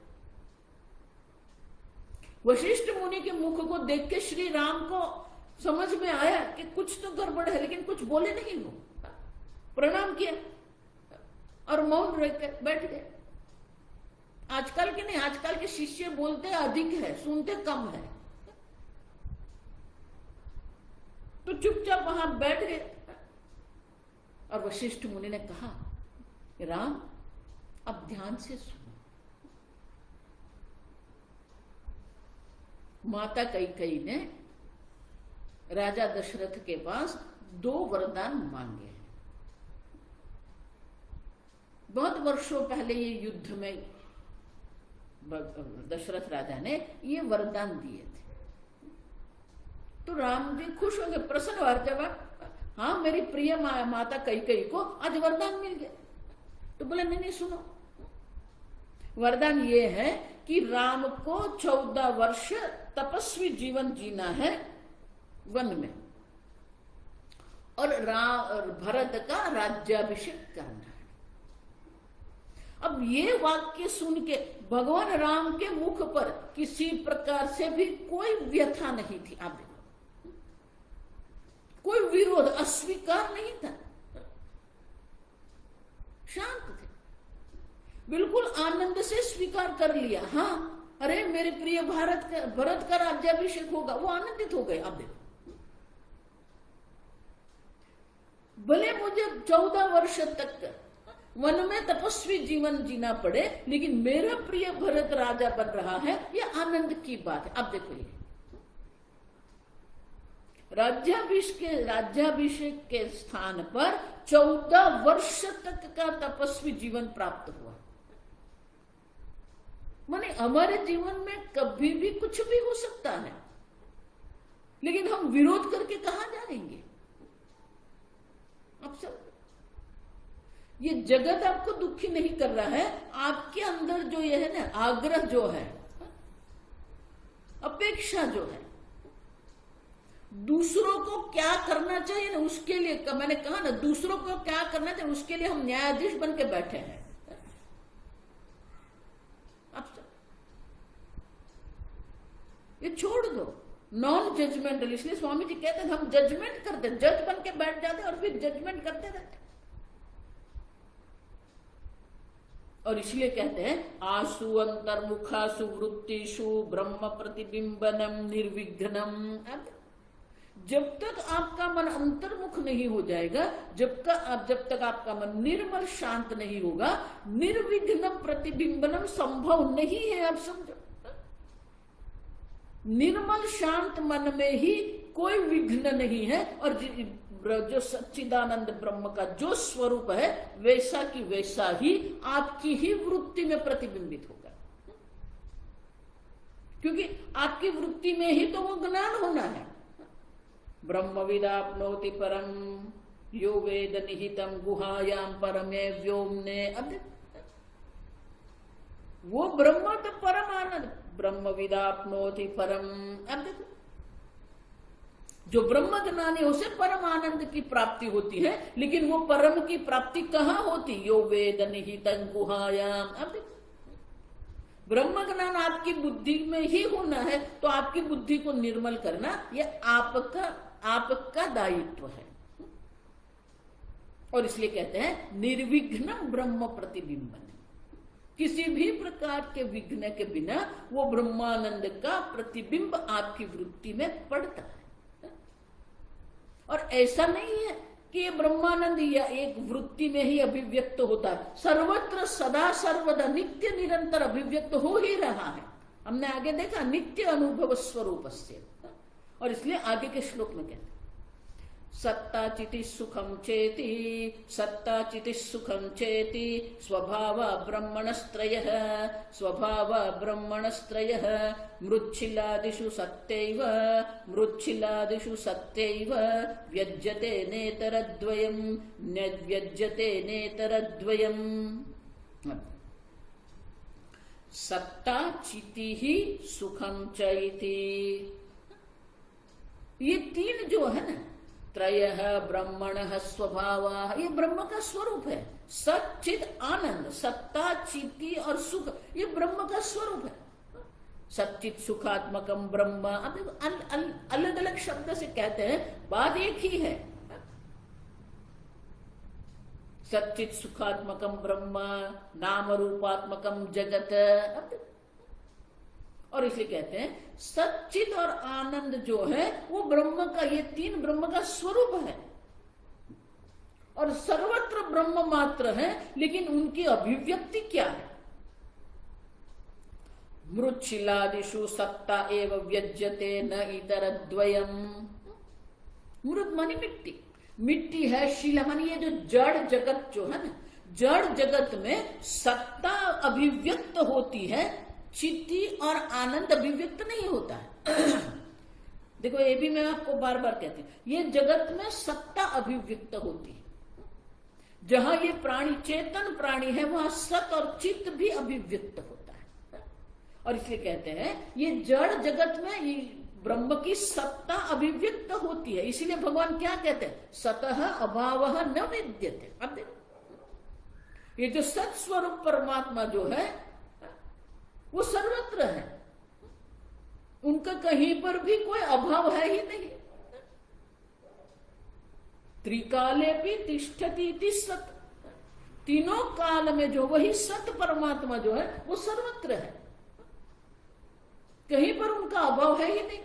वशिष्ठ मुनि के मुख को देख के श्री राम को समझ में आया कि कुछ तो गड़बड़ है, लेकिन कुछ बोले नहीं। वो प्रणाम किया और मौन रह के बैठ गए। आजकल के नहीं, आजकल के शिष्य बोलते अधिक है, सुनते कम है। तो चुपचाप वहां बैठ गए और वशिष्ठ मुनि ने कहा, राम अब ध्यान से सुनो। माता कैकेयी ने राजा दशरथ के पास 2 वरदान मांगे हैं। बहुत वर्षों पहले ये युद्ध में दशरथ राजा ने ये वरदान दिए थे। तो राम जी खुश हो गए, प्रसन्न हुआ। जब हाँ, मेरी प्रिय माता कैकेयी को आज वरदान मिल गया। तो बोले नहीं सुनो, वरदान ये है कि राम को 14 वर्ष तपस्वी जीवन जीना है वन में, और भरत का राज्याभिषेक करना है। अब ये वाक्य सुन के भगवान राम के मुख पर किसी प्रकार से भी कोई व्यथा नहीं थी। आप देखो, कोई विरोध, अस्वीकार नहीं था, शांत थे, बिल्कुल आनंद से स्वीकार कर लिया। हाँ, अरे मेरे प्रिय भरत का राज्याभिषेक होगा, वो आनंदित हो गए। आप देखो, भले मुझे 14 वर्ष तक वन में तपस्वी जीवन जीना पड़े, लेकिन मेरा प्रिय भरत राजा बन रहा है, यह आनंद की बात है। अब देखो, ये राज्याभिषेक के स्थान पर 14 वर्ष तक का तपस्वी जीवन प्राप्त हुआ। माने हमारे जीवन में कभी भी कुछ भी हो सकता है, लेकिन हम विरोध करके कहां जाएंगे? आप सब, ये जगत आपको दुखी नहीं कर रहा है, आपके अंदर जो ये है ना, आग्रह जो है, अपेक्षा जो है, दूसरों को क्या करना चाहिए ना, उसके लिए मैंने कहा ना, दूसरों को क्या करना चाहिए उसके लिए हम न्यायाधीश बन के बैठे हैं। आप सब ये छोड़ दो, नॉन जजमेंटल। इसलिए स्वामी जी कहते हैं हम जजमेंट करते, जज बन के बैठ जाते और फिर जजमेंट करते रहते। और इसलिए कहते हैं आसु अंतर्मुखासु वृत्तिषु ब्रह्म प्रतिबिंबनम निर्विघ्नम। जब तक आपका मन अंतर्मुख नहीं हो जाएगा, जब तक आपका मन निर्मल शांत नहीं होगा, निर्विघ्नम प्रतिबिंबनम संभव नहीं है। आप समझो, निर्मल शांत मन में ही कोई विघ्न नहीं है, और जो सच्चिदानंद ब्रह्म का जो स्वरूप है, वैसा की वैसा ही आपकी ही वृत्ति में प्रतिबिंबित होगा। क्योंकि आपकी वृत्ति में ही तो वो ज्ञान होना है। ब्रह्मविदाप्नोति परम यो वेद निहितम गुहायाम परमे व्योमने। अब वो ब्रह्म तो परम आनंद, ब्रह्मविदाप्नोति परम। अब देखो, जो ब्रह्म ज्ञानी उसे परम आनंद की प्राप्ति होती है, लेकिन वो परम की प्राप्ति कहाँ होती? यो वेद निहितं गुहायाम। अब देखो, ब्रह्म ज्ञान आपकी बुद्धि में ही होना है, तो आपकी बुद्धि को निर्मल करना यह आपका दायित्व है। और इसलिए कहते हैं निर्विघ्नं ब्रह्म प्रतिबिंबन। किसी भी प्रकार के विघ्न के बिना वो ब्रह्मानंद का प्रतिबिंब आपकी वृत्ति में पड़ता है। और ऐसा नहीं है कि ये ब्रह्मानंद या एक वृत्ति में ही अभिव्यक्त होता है, सर्वत्र सदा सर्वदा नित्य निरंतर अभिव्यक्त हो ही रहा है। हमने आगे देखा नित्य अनुभव स्वरूप से। और इसलिए आगे के श्लोक में कहते हैं सत्ता चिति सुखम चेति, सत्ता चिति सुखम चेति स्वभाव ब्रह्मणस्त्रयः, स्वभाव ब्रह्मणस्त्रयः मृच्छिलादिषु सत्यैव, मृच्छिलादिषु सत्यैव व्यज्यते नेतरद्वयम्, व्यज्यते नेतरद्वयम्। सत्ता चिति ही सुखम चैति। ये तीन जो है ना, त्रयः ब्रह्मणः स्वभावः, ये ब्रह्म का स्वरूप है। सच्चिद आनंद, सत्ता चिति और सुख, ये ब्रह्म का स्वरूप है। सच्चित सुखात्मकम ब्रह्म। अब अलग अलग शब्द से कहते हैं, बात एक ही है। सच्चित सुखात्मकम ब्रह्म, नाम रूपात्मकम जगत। और इसलिए कहते हैं सच्चित और आनंद जो है वो ब्रह्म का, ये तीन ब्रह्म का स्वरूप है और सर्वत्र ब्रह्म मात्र है। लेकिन उनकी अभिव्यक्ति क्या है? मृच्छिलादिषु सत्ता एव व्यज्यते न इतर द्वयम। मृत मानी मिट्टी, मिट्टी है। शिला मानी ये जो जड़ जगत जो है ना, जड़ जगत में सत्ता अभिव्यक्त होती है, चित्ती और आनंद अभिव्यक्त नहीं होता है। देखो ये भी मैं आपको बार बार कहती हूं, ये जगत में सत्ता अभिव्यक्त होती है। जहां ये प्राणी चेतन प्राणी है वहां सत और चित्त भी अभिव्यक्त होता है। और इसलिए कहते हैं ये जड़ जगत में ये ब्रह्म की सत्ता अभिव्यक्त होती है। इसीलिए भगवान क्या कहते हैं? सतः अभावः न विद्यते। अब देखो ये जो सत स्वरूप परमात्मा जो है वो सर्वत्र है, उनका कहीं पर भी कोई अभाव है ही नहीं। त्रिकाले भी तिष्ठति इति सत, तीनों काल में जो वही सत परमात्मा जो है वो सर्वत्र है, कहीं पर उनका अभाव है ही नहीं।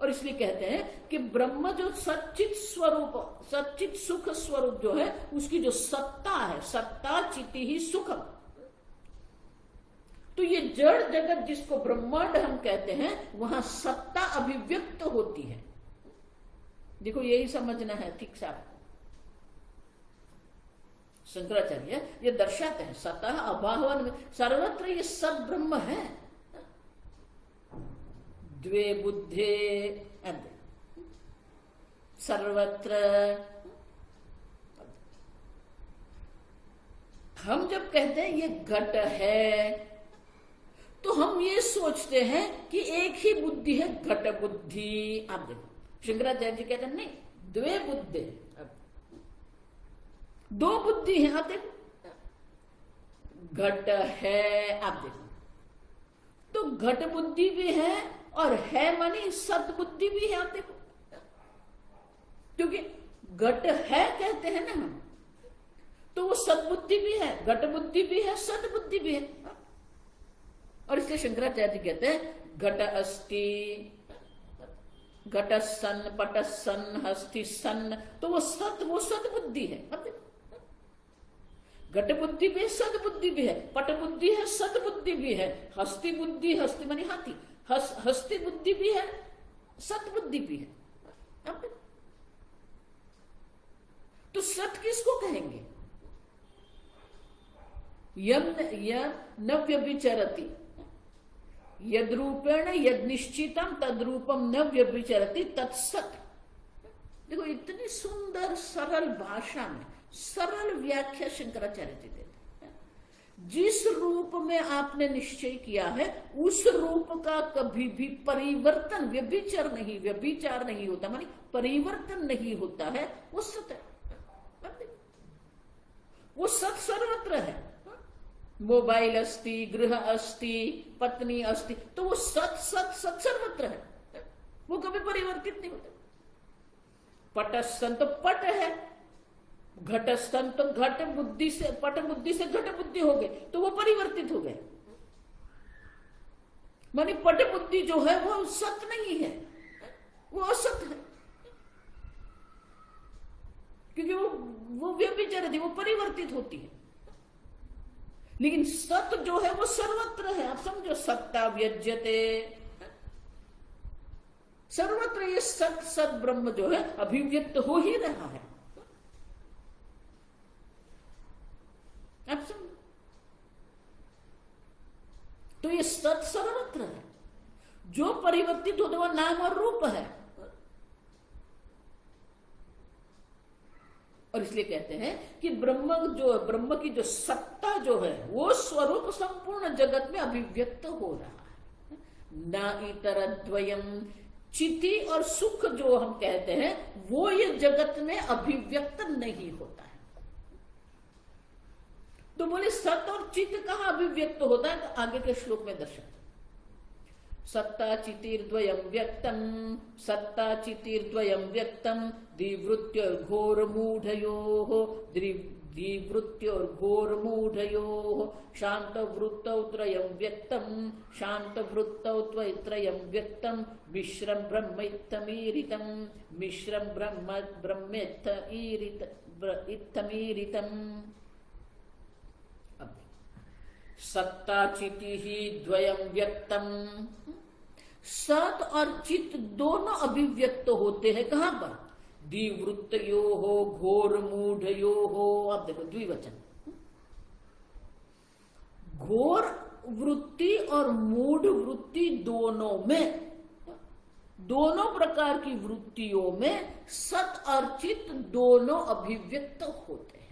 और इसलिए कहते हैं कि ब्रह्म जो सच्चित स्वरूप, सच्चित सुख स्वरूप जो है उसकी जो सत्ता है, सत्ता चिति ही सुखम। तो ये जड़ जगत जिसको ब्रह्मांड हम कहते हैं वहां सत्ता अभिव्यक्त होती है। देखो यही समझना है ठीक से आपको। शंकराचार्य ये दर्शाते हैं सतः अभावन में सर्वत्र ये सब ब्रह्म है। द्वे बुद्धे सर्वत्र। हम जब कहते हैं ये घट है तो हम ये सोचते हैं कि एक ही बुद्धि है, घट बुद्धि। आप देखो शंकराचार्य जी कहते हैं नहीं, द्वे बुद्धि, दो बुद्धि है। आप देखो घट है, आप देखो तो घट बुद्धि भी है और है मानी सत बुद्धि भी है। आप देखो क्योंकि घट है कहते हैं ना हम, तो वो सत बुद्धि भी है, घट बुद्धि भी है, सत बुद्धि भी है। और इसलिए शंकराचार्य कहते हैं घट अस्ति, घट सन, पट सन, हस्ति सन, तो वो सत बुद्धि है। घट बुद्धि भी है, सद बुद्धि भी है, पट बुद्धि है, सद बुद्धि भी है, हस्ति बुद्धि, हस्ति मानी हाथी, हस्ति बुद्धि भी है, सत बुद्धि भी है। तो सत किसको कहेंगे? यम न व्यभिचरति, यद रूपेण यद निश्चितम तद रूपम न व्यभिचरति तत्सत। देखो इतनी सुंदर सरल भाषा में सरल व्याख्या शंकराचार्य जी देते हैं। जिस रूप में आपने निश्चय किया है उस रूप का कभी भी परिवर्तन, व्यभिचार नहीं होता, मानी परिवर्तन नहीं होता है, वो सत है। वो सत सर्वत्र है। मोबाइल अस्ति, गृह अस्ति, पत्नी अस्ति, तो वो सत सर्वत्र है, वो कभी परिवर्तित नहीं होता। पटस्थन तो पट है, घटस्थन तो घट बुद्धि से, पट बुद्धि से घट बुद्धि हो गए, तो वो परिवर्तित हो गए। मानी पट बुद्धि जो है वो सत नहीं है, वो असत है, क्योंकि वो व्यभिचार थी, वो परिवर्तित होती है। लेकिन सत जो है वो सर्वत्र है। आप समझो, सत्ता व्यज्यते, सर्वत्र ये सत ब्रह्म जो है अभिव्यक्त हो ही रहा है। आप समझो, तो ये सत सर्वत्र है। जो परिवर्तित होता हुआ नाम और रूप है। और इसलिए कहते हैं कि ब्रह्म की जो सत्ता जो है वो स्वरूप संपूर्ण जगत में अभिव्यक्त हो रहा है। न इतर द्वयम, चिति और सुख जो हम कहते हैं वो ये जगत में अभिव्यक्त नहीं होता है। तो बोले सत और चित कहां अभिव्यक्त होता है? तो आगे के श्लोक में दर्शाते सत्ता चितिर्द्वयम व्यक्तम, सत्ता चितिर्द्वयम व्यक्तम, दिवृत्योर्घोर मूढ़योः, दिवृत्योर्घोर मूढ़योः, शांत वृत्तौ त्रयं व्यक्तम, शांत वृत्तौ त्रयं व्यक्तम, मिश्रम ब्रह्मैत्तमीरितम, मिश्रम ब्रह्मेत्तमीरितम। सत्ता चिति ही द्वयम व्यक्तम, सत और चित दोनों अभिव्यक्त होते हैं कहां पर? दिवृत्तयो हो घोर मूढ़यो हो। अब देखो द्विवचन, घोर वृत्ति और मूढ़ वृत्ति दोनों में, दोनों प्रकार की वृत्तियों में सत और चित दोनों अभिव्यक्त होते हैं।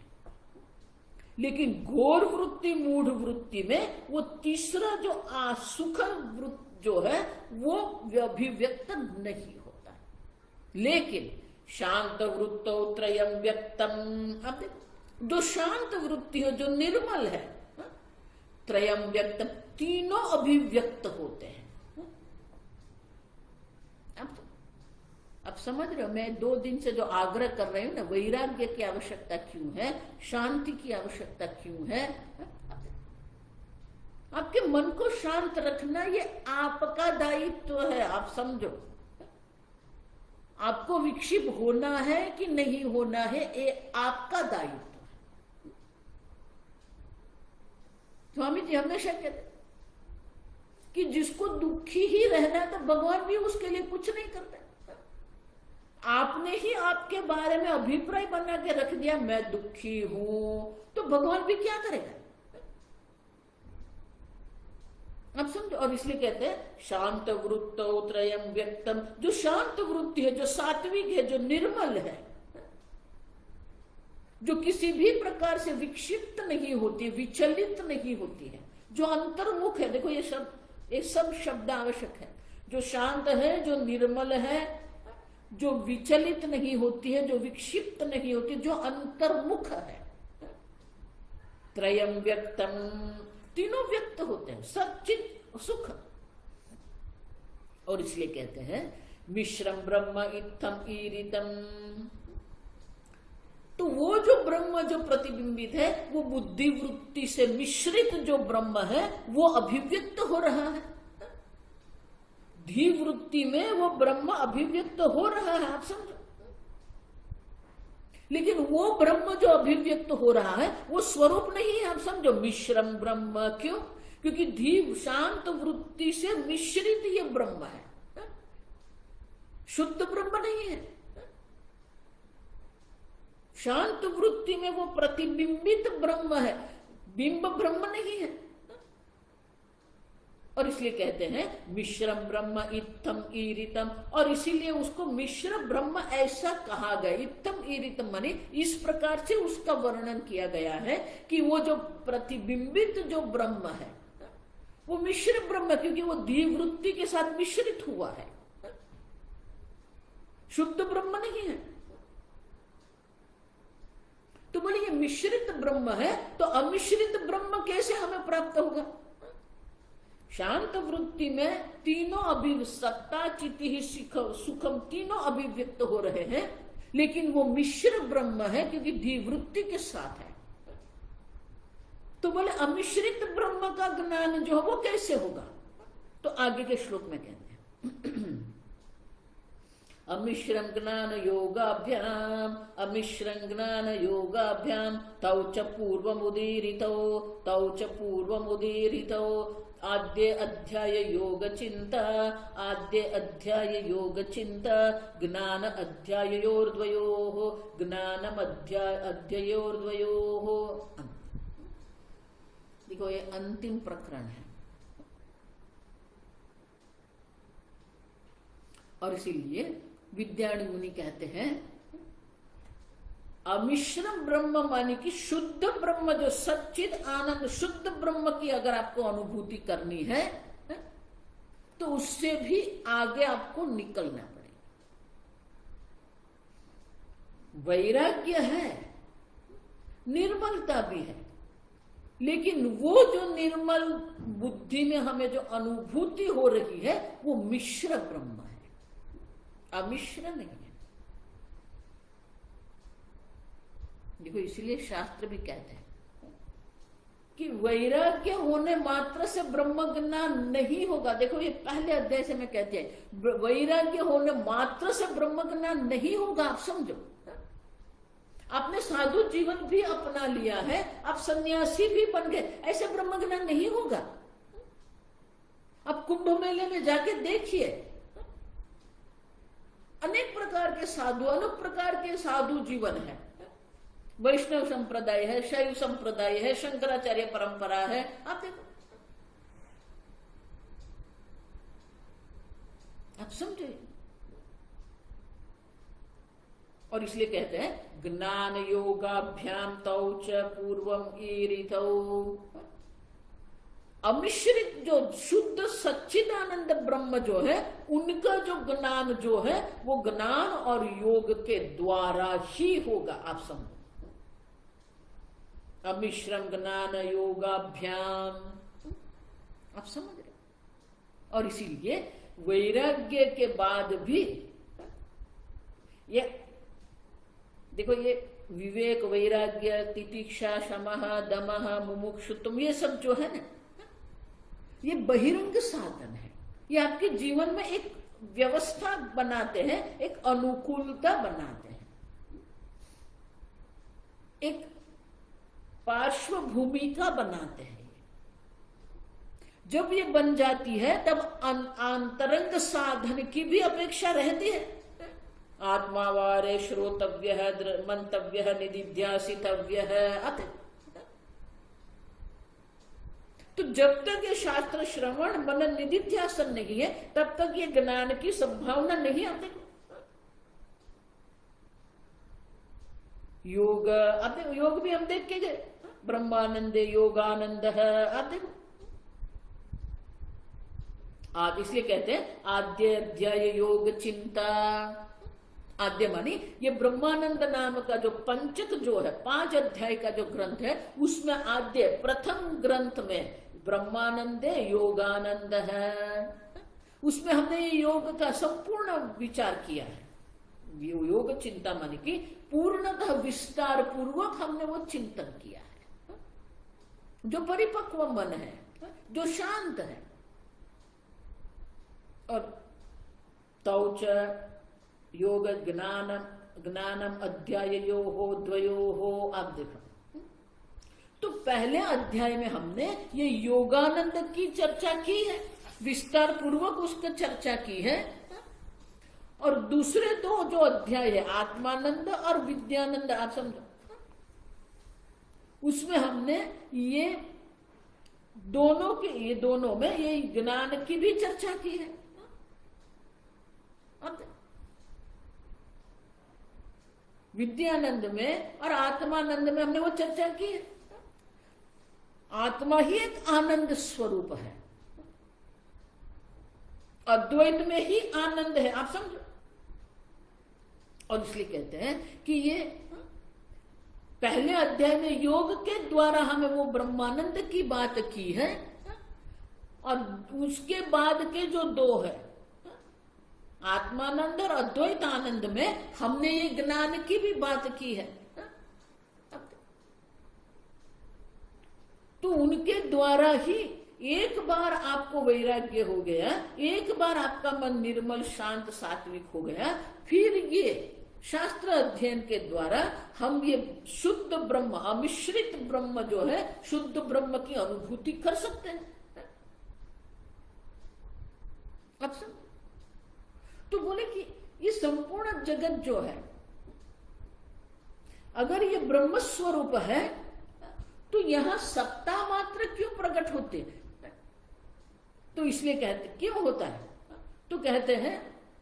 लेकिन घोर वृत्ति मूढ़ वृत्ति में वो तीसरा जो सुख वृत्ति जो है वो अभिव्यक्त नहीं होता। लेकिन शांत वृत्तो त्रयम व्यक्तम, अब देखो जो शांत वृत्ति है जो निर्मल है, त्रयम व्यक्तम, तीनों अभिव्यक्त होते हैं। अब समझ रहे हो मैं 2 दिन से जो आग्रह कर रही हूं ना, वैराग्य की आवश्यकता क्यों है, शांति की आवश्यकता क्यों है। आपके मन को शांत रखना ये आपका दायित्व है, आप समझो। आपको विक्षिप्त होना है कि नहीं होना है ये आपका दायित्व है। स्वामी जी हमेशा कहते कि जिसको दुखी ही रहना है तो भगवान भी उसके लिए कुछ नहीं करते। आपने ही आपके बारे में अभिप्राय बना के रख दिया मैं दुखी हूं, तो भगवान भी क्या करेगा? अब समझो। और इसलिए कहते हैं शांत वृत्तो त्रयम व्यक्तम, जो शांत वृत्ति है, जो सात्विक है, जो निर्मल है, जो किसी भी प्रकार से विक्षिप्त नहीं होती, विचलित नहीं होती है, जो अंतर्मुख है। देखो ये सब शब्द आवश्यक है। जो शांत है, जो निर्मल है, जो विचलित नहीं होती है, जो विक्षिप्त नहीं होती, जो अंतर्मुख है। त्रयम व्यक्तम, तीनों व्यक्त होते हैं, सच्चित सुख। और इसलिए कहते हैं मिश्रम ब्रह्म इत्थम ईरितम, तो वो जो ब्रह्म जो प्रतिबिंबित है वो बुद्धि वृत्ति से मिश्रित जो ब्रह्म है वो अभिव्यक्त हो रहा है। धी वृत्ति में वो ब्रह्म अभिव्यक्त हो रहा है, आप समझो। लेकिन वो ब्रह्म जो अभिव्यक्त हो रहा है वो स्वरूप नहीं है, आप समझो। मिश्रम ब्रह्म, क्यों? क्योंकि धी शांत वृत्ति से मिश्रित ये ब्रह्म है, शुद्ध ब्रह्म नहीं है। शांत वृत्ति में वो प्रतिबिंबित ब्रह्म है, बिंब ब्रह्म नहीं है। और इसलिए कहते हैं मिश्रम ब्रह्म इत्थम ईरितम, और इसीलिए उसको मिश्र ब्रह्म ऐसा कहा गया। इत्थम ईरितम माने इस प्रकार से उसका वर्णन किया गया है कि वो जो प्रतिबिंबित जो ब्रह्म है वो मिश्र ब्रह्म, क्योंकि वो धी वृत्ति के साथ मिश्रित हुआ है, शुद्ध ब्रह्म नहीं है। तो बोले ये मिश्रित ब्रह्म है, तो अमिश्रित ब्रह्म कैसे हमें प्राप्त होगा? शांत वृत्ति में तीनों सत्ता चिति ही सुखम तीनों अभिव्यक्त हो रहे हैं, लेकिन वो मिश्र ब्रह्म है क्योंकि धी वृत्ति के साथ है। तो बोले अमिश्रित ब्रह्म का ज्ञान जो है वो कैसे होगा? तो आगे के श्लोक में कहते हैं अमिश्रं ज्ञान योगाभ्याम, अमिश्रं ज्ञान योगाभ्याम तौ च पूर्वमुदीरितौ आद्य अध्याय योग चिंता, आद्य अध्याय योग चिंता ज्ञान अध्यायोर्द्वयोः, ज्ञानम अध्यायोर्द्वयोः। देखो ये अंतिम प्रकरण है, और इसीलिए विद्यार्थी मुनि कहते हैं अमिश्र ब्रह्म माने कि शुद्ध ब्रह्म, जो सच्चिद आनंद शुद्ध ब्रह्म की अगर आपको अनुभूति करनी है तो उससे भी आगे आपको निकलना पड़ेगा। वैराग्य है, निर्मलता भी है, लेकिन वो जो निर्मल बुद्धि में हमें जो अनुभूति हो रही है वो मिश्र ब्रह्म है, अमिश्र नहीं है। देखो इसलिए शास्त्र भी कहते हैं कि वैराग्य होने मात्र से ब्रह्म ज्ञान नहीं होगा। देखो ये पहले अध्याय से मैं कहती है, वैराग्य होने मात्र से ब्रह्म ज्ञान नहीं होगा। आप समझो, आपने साधु जीवन भी अपना लिया है, आप सन्यासी भी बन गए, ऐसे ब्रह्म ज्ञान नहीं होगा। आप कुंभ मेले में जाके देखिए, अनेक प्रकार के साधु, अनेक प्रकार के साधु जीवन है। वैष्णव संप्रदाय है, शैव संप्रदाय है, शंकराचार्य परंपरा है, आप देखो, आप समझे। और इसलिए कहते हैं ज्ञान योगाभ्याम तौ च पूर्वम ईरितौ। अमिश्रित जो शुद्ध सच्चिदानंद ब्रह्म जो है, उनका जो ज्ञान जो है वो ज्ञान और योग के द्वारा ही होगा। आप समझो, अमिश्रम ज्ञान योगाभ्याम, आप समझ रहे। और इसीलिए वैराग्य के बाद भी ये देखो, ये विवेक, वैराग्य, तितिक्षा, शमः, दमः, मुमुक्षुत्व, ये सब जो है ना, ये बहिरंग साधन है। ये आपके जीवन में एक व्यवस्था बनाते हैं, एक अनुकूलता बनाते हैं, एक पार्श्व भूमिका बनाते हैं। जब ये बन जाती है तब आंतरंग साधन की भी अपेक्षा रहती है। आत्मावारे श्रोतव्य है, मंतव्य है, निदिध्यासितव्य है। तो जब तक ये शास्त्र श्रवण मनन निदिध्यासन नहीं है, तब तक ये ज्ञान की संभावना नहीं आती। योग, आप योग भी हम देख के गए, ब्रह्मानंद योगानंद है। आप देखो, आप इसलिए कहते हैं आद्य अध्याय योग चिंता। आद्य मानी ये ब्रह्मानंद नाम का जो पंचक जो है, 5 अध्याय का जो ग्रंथ है, उसमें आद्य प्रथम ग्रंथ में ब्रह्मानंद योगानंद है। उसमें हमने योग का संपूर्ण विचार किया है। योग चिंता मानी कि पूर्णतः विस्तार पूर्वक हमने वो चिंतन किया है। जो परिपक्व मन है, जो शांत है। और तौच योग ज्ञानम अध्यायोः द्वयोः। आप देखो, तो पहले अध्याय में हमने ये योगानंद की चर्चा की है, विस्तार पूर्वक उसका चर्चा की है। और दूसरे 2 जो अध्याय है, आत्मानंद और विद्यानंद, आप समझो, उसमें हमने ये दोनों में ये ज्ञान की भी चर्चा की है। विद्यानंद में और आत्मानंद में हमने वो चर्चा की है। आत्मा ही एक आनंद स्वरूप है, अद्वैत में ही आनंद है। आप समझो। और इसलिए कहते हैं कि ये पहले अध्याय में योग के द्वारा हमें वो ब्रह्मानंद की बात की है, और उसके बाद के जो 2 है, आत्मानंद और अद्वैत आनंद में हमने ये ज्ञान की भी बात की है। तो उनके द्वारा ही एक बार आपको वैराग्य हो गया, एक बार आपका मन निर्मल शांत सात्विक हो गया, फिर ये शास्त्र अध्ययन के द्वारा हम ये शुद्ध ब्रह्म, अमिश्रित ब्रह्म जो है, शुद्ध ब्रह्म की अनुभूति कर सकते हैं। अब सब तो बोले कि ये संपूर्ण जगत जो है, अगर ये ब्रह्म स्वरूप है तो यहां सत्ता मात्र क्यों प्रकट होते हैं? तो इसलिए कहते क्यों होता है, तो कहते हैं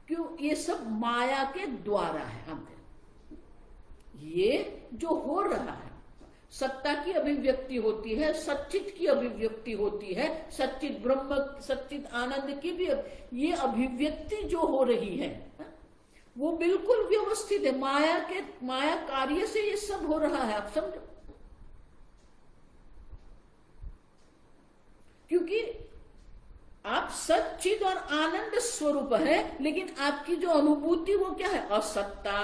क्यों, ये सब माया के द्वारा है। हम ये जो हो रहा है, सत्ता की अभिव्यक्ति होती है, सच्चित की अभिव्यक्ति होती है, सच्चित ब्रह्म सच्चित आनंद की भी ये अभिव्यक्ति जो हो रही है वो बिल्कुल व्यवस्थित है। माया कार्य से ये सब हो रहा है, आप समझो। क्योंकि आप सच्चित और आनंद स्वरूप है, लेकिन आपकी जो अनुभूति वो क्या है? असत्ता।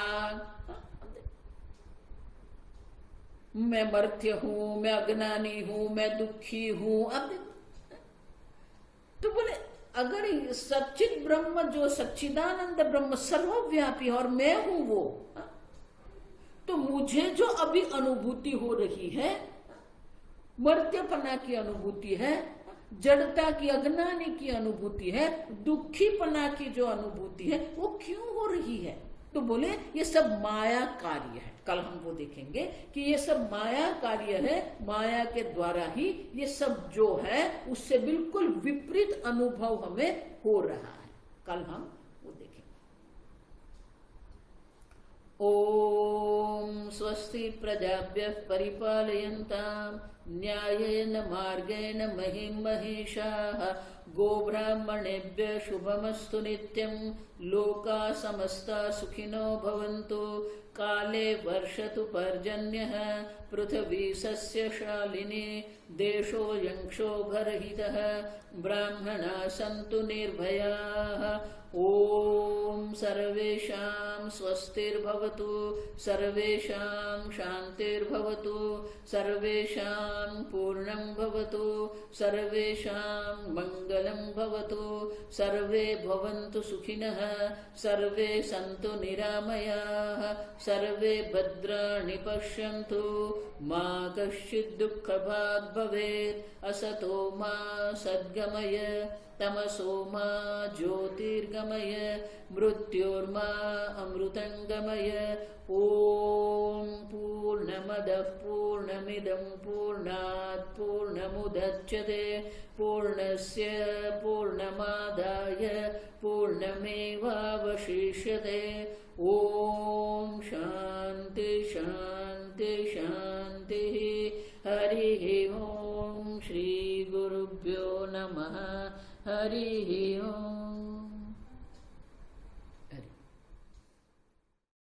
मैं मर्त्य हूं, मैं अज्ञानी हूं, मैं दुखी हूं। अब तो बोले अगर सच्चित ब्रह्म जो सच्चिदानंद ब्रह्म सर्वव्यापी और मैं हूं वो, तो मुझे जो अभी अनुभूति हो रही है, मर्त्यपना की अनुभूति है, जड़ता की अज्ञानी की अनुभूति है, दुखीपना की जो अनुभूति है वो क्यों हो रही है? तो बोले ये सब माया कार्य है। कल हम वो देखेंगे कि ये सब माया कार्य है, माया के द्वारा ही ये सब जो है उससे बिल्कुल विपरीत अनुभव हमें हो रहा है। कल हम वो देखेंगे। ओम स्वस्ति प्रजाभ्यः परिपालयन्ताम् न्यायेन मार्गेण महिं महिषाः गोब्राह्मणेभ्यः शुभमस्तु नित्यं लोकाः समस्ताः सुखिनो भवन्तु काले वर्षतु पर्जन्यः पृथिवी सस्यशालिनी देशोऽयं क्षोभरहितः ब्राह्मणाः सन्तु निर्भयाः ओम सर्वेषां स्वस्तिर्भवतु सर्वेषां शान्तिर्भवतु सर्वेषां पूर्णं भवतु सर्वेषां मङ्गलं भवतु सर्वे भवन्तु सुखिनः सर्वे सन्तु निरामयाः सर्वे भद्राणि पश्यन्तु मा कश्चित् दुःखभाग् भवेत् असतो मा सद्गमय तमसो मा ज्योतिर्गमय मृत्योर्मा अमृतंगमय ओम पूर्णमदः पूर्णमिदं पूर्णात् पूर्णमुदच्यते पूर्णस्य पूर्णमादाय पूर्णमेवावशिष्यते ओम शांति शांति शांति हरि ओम श्री गुरुभ्यो नमः हरि ओम।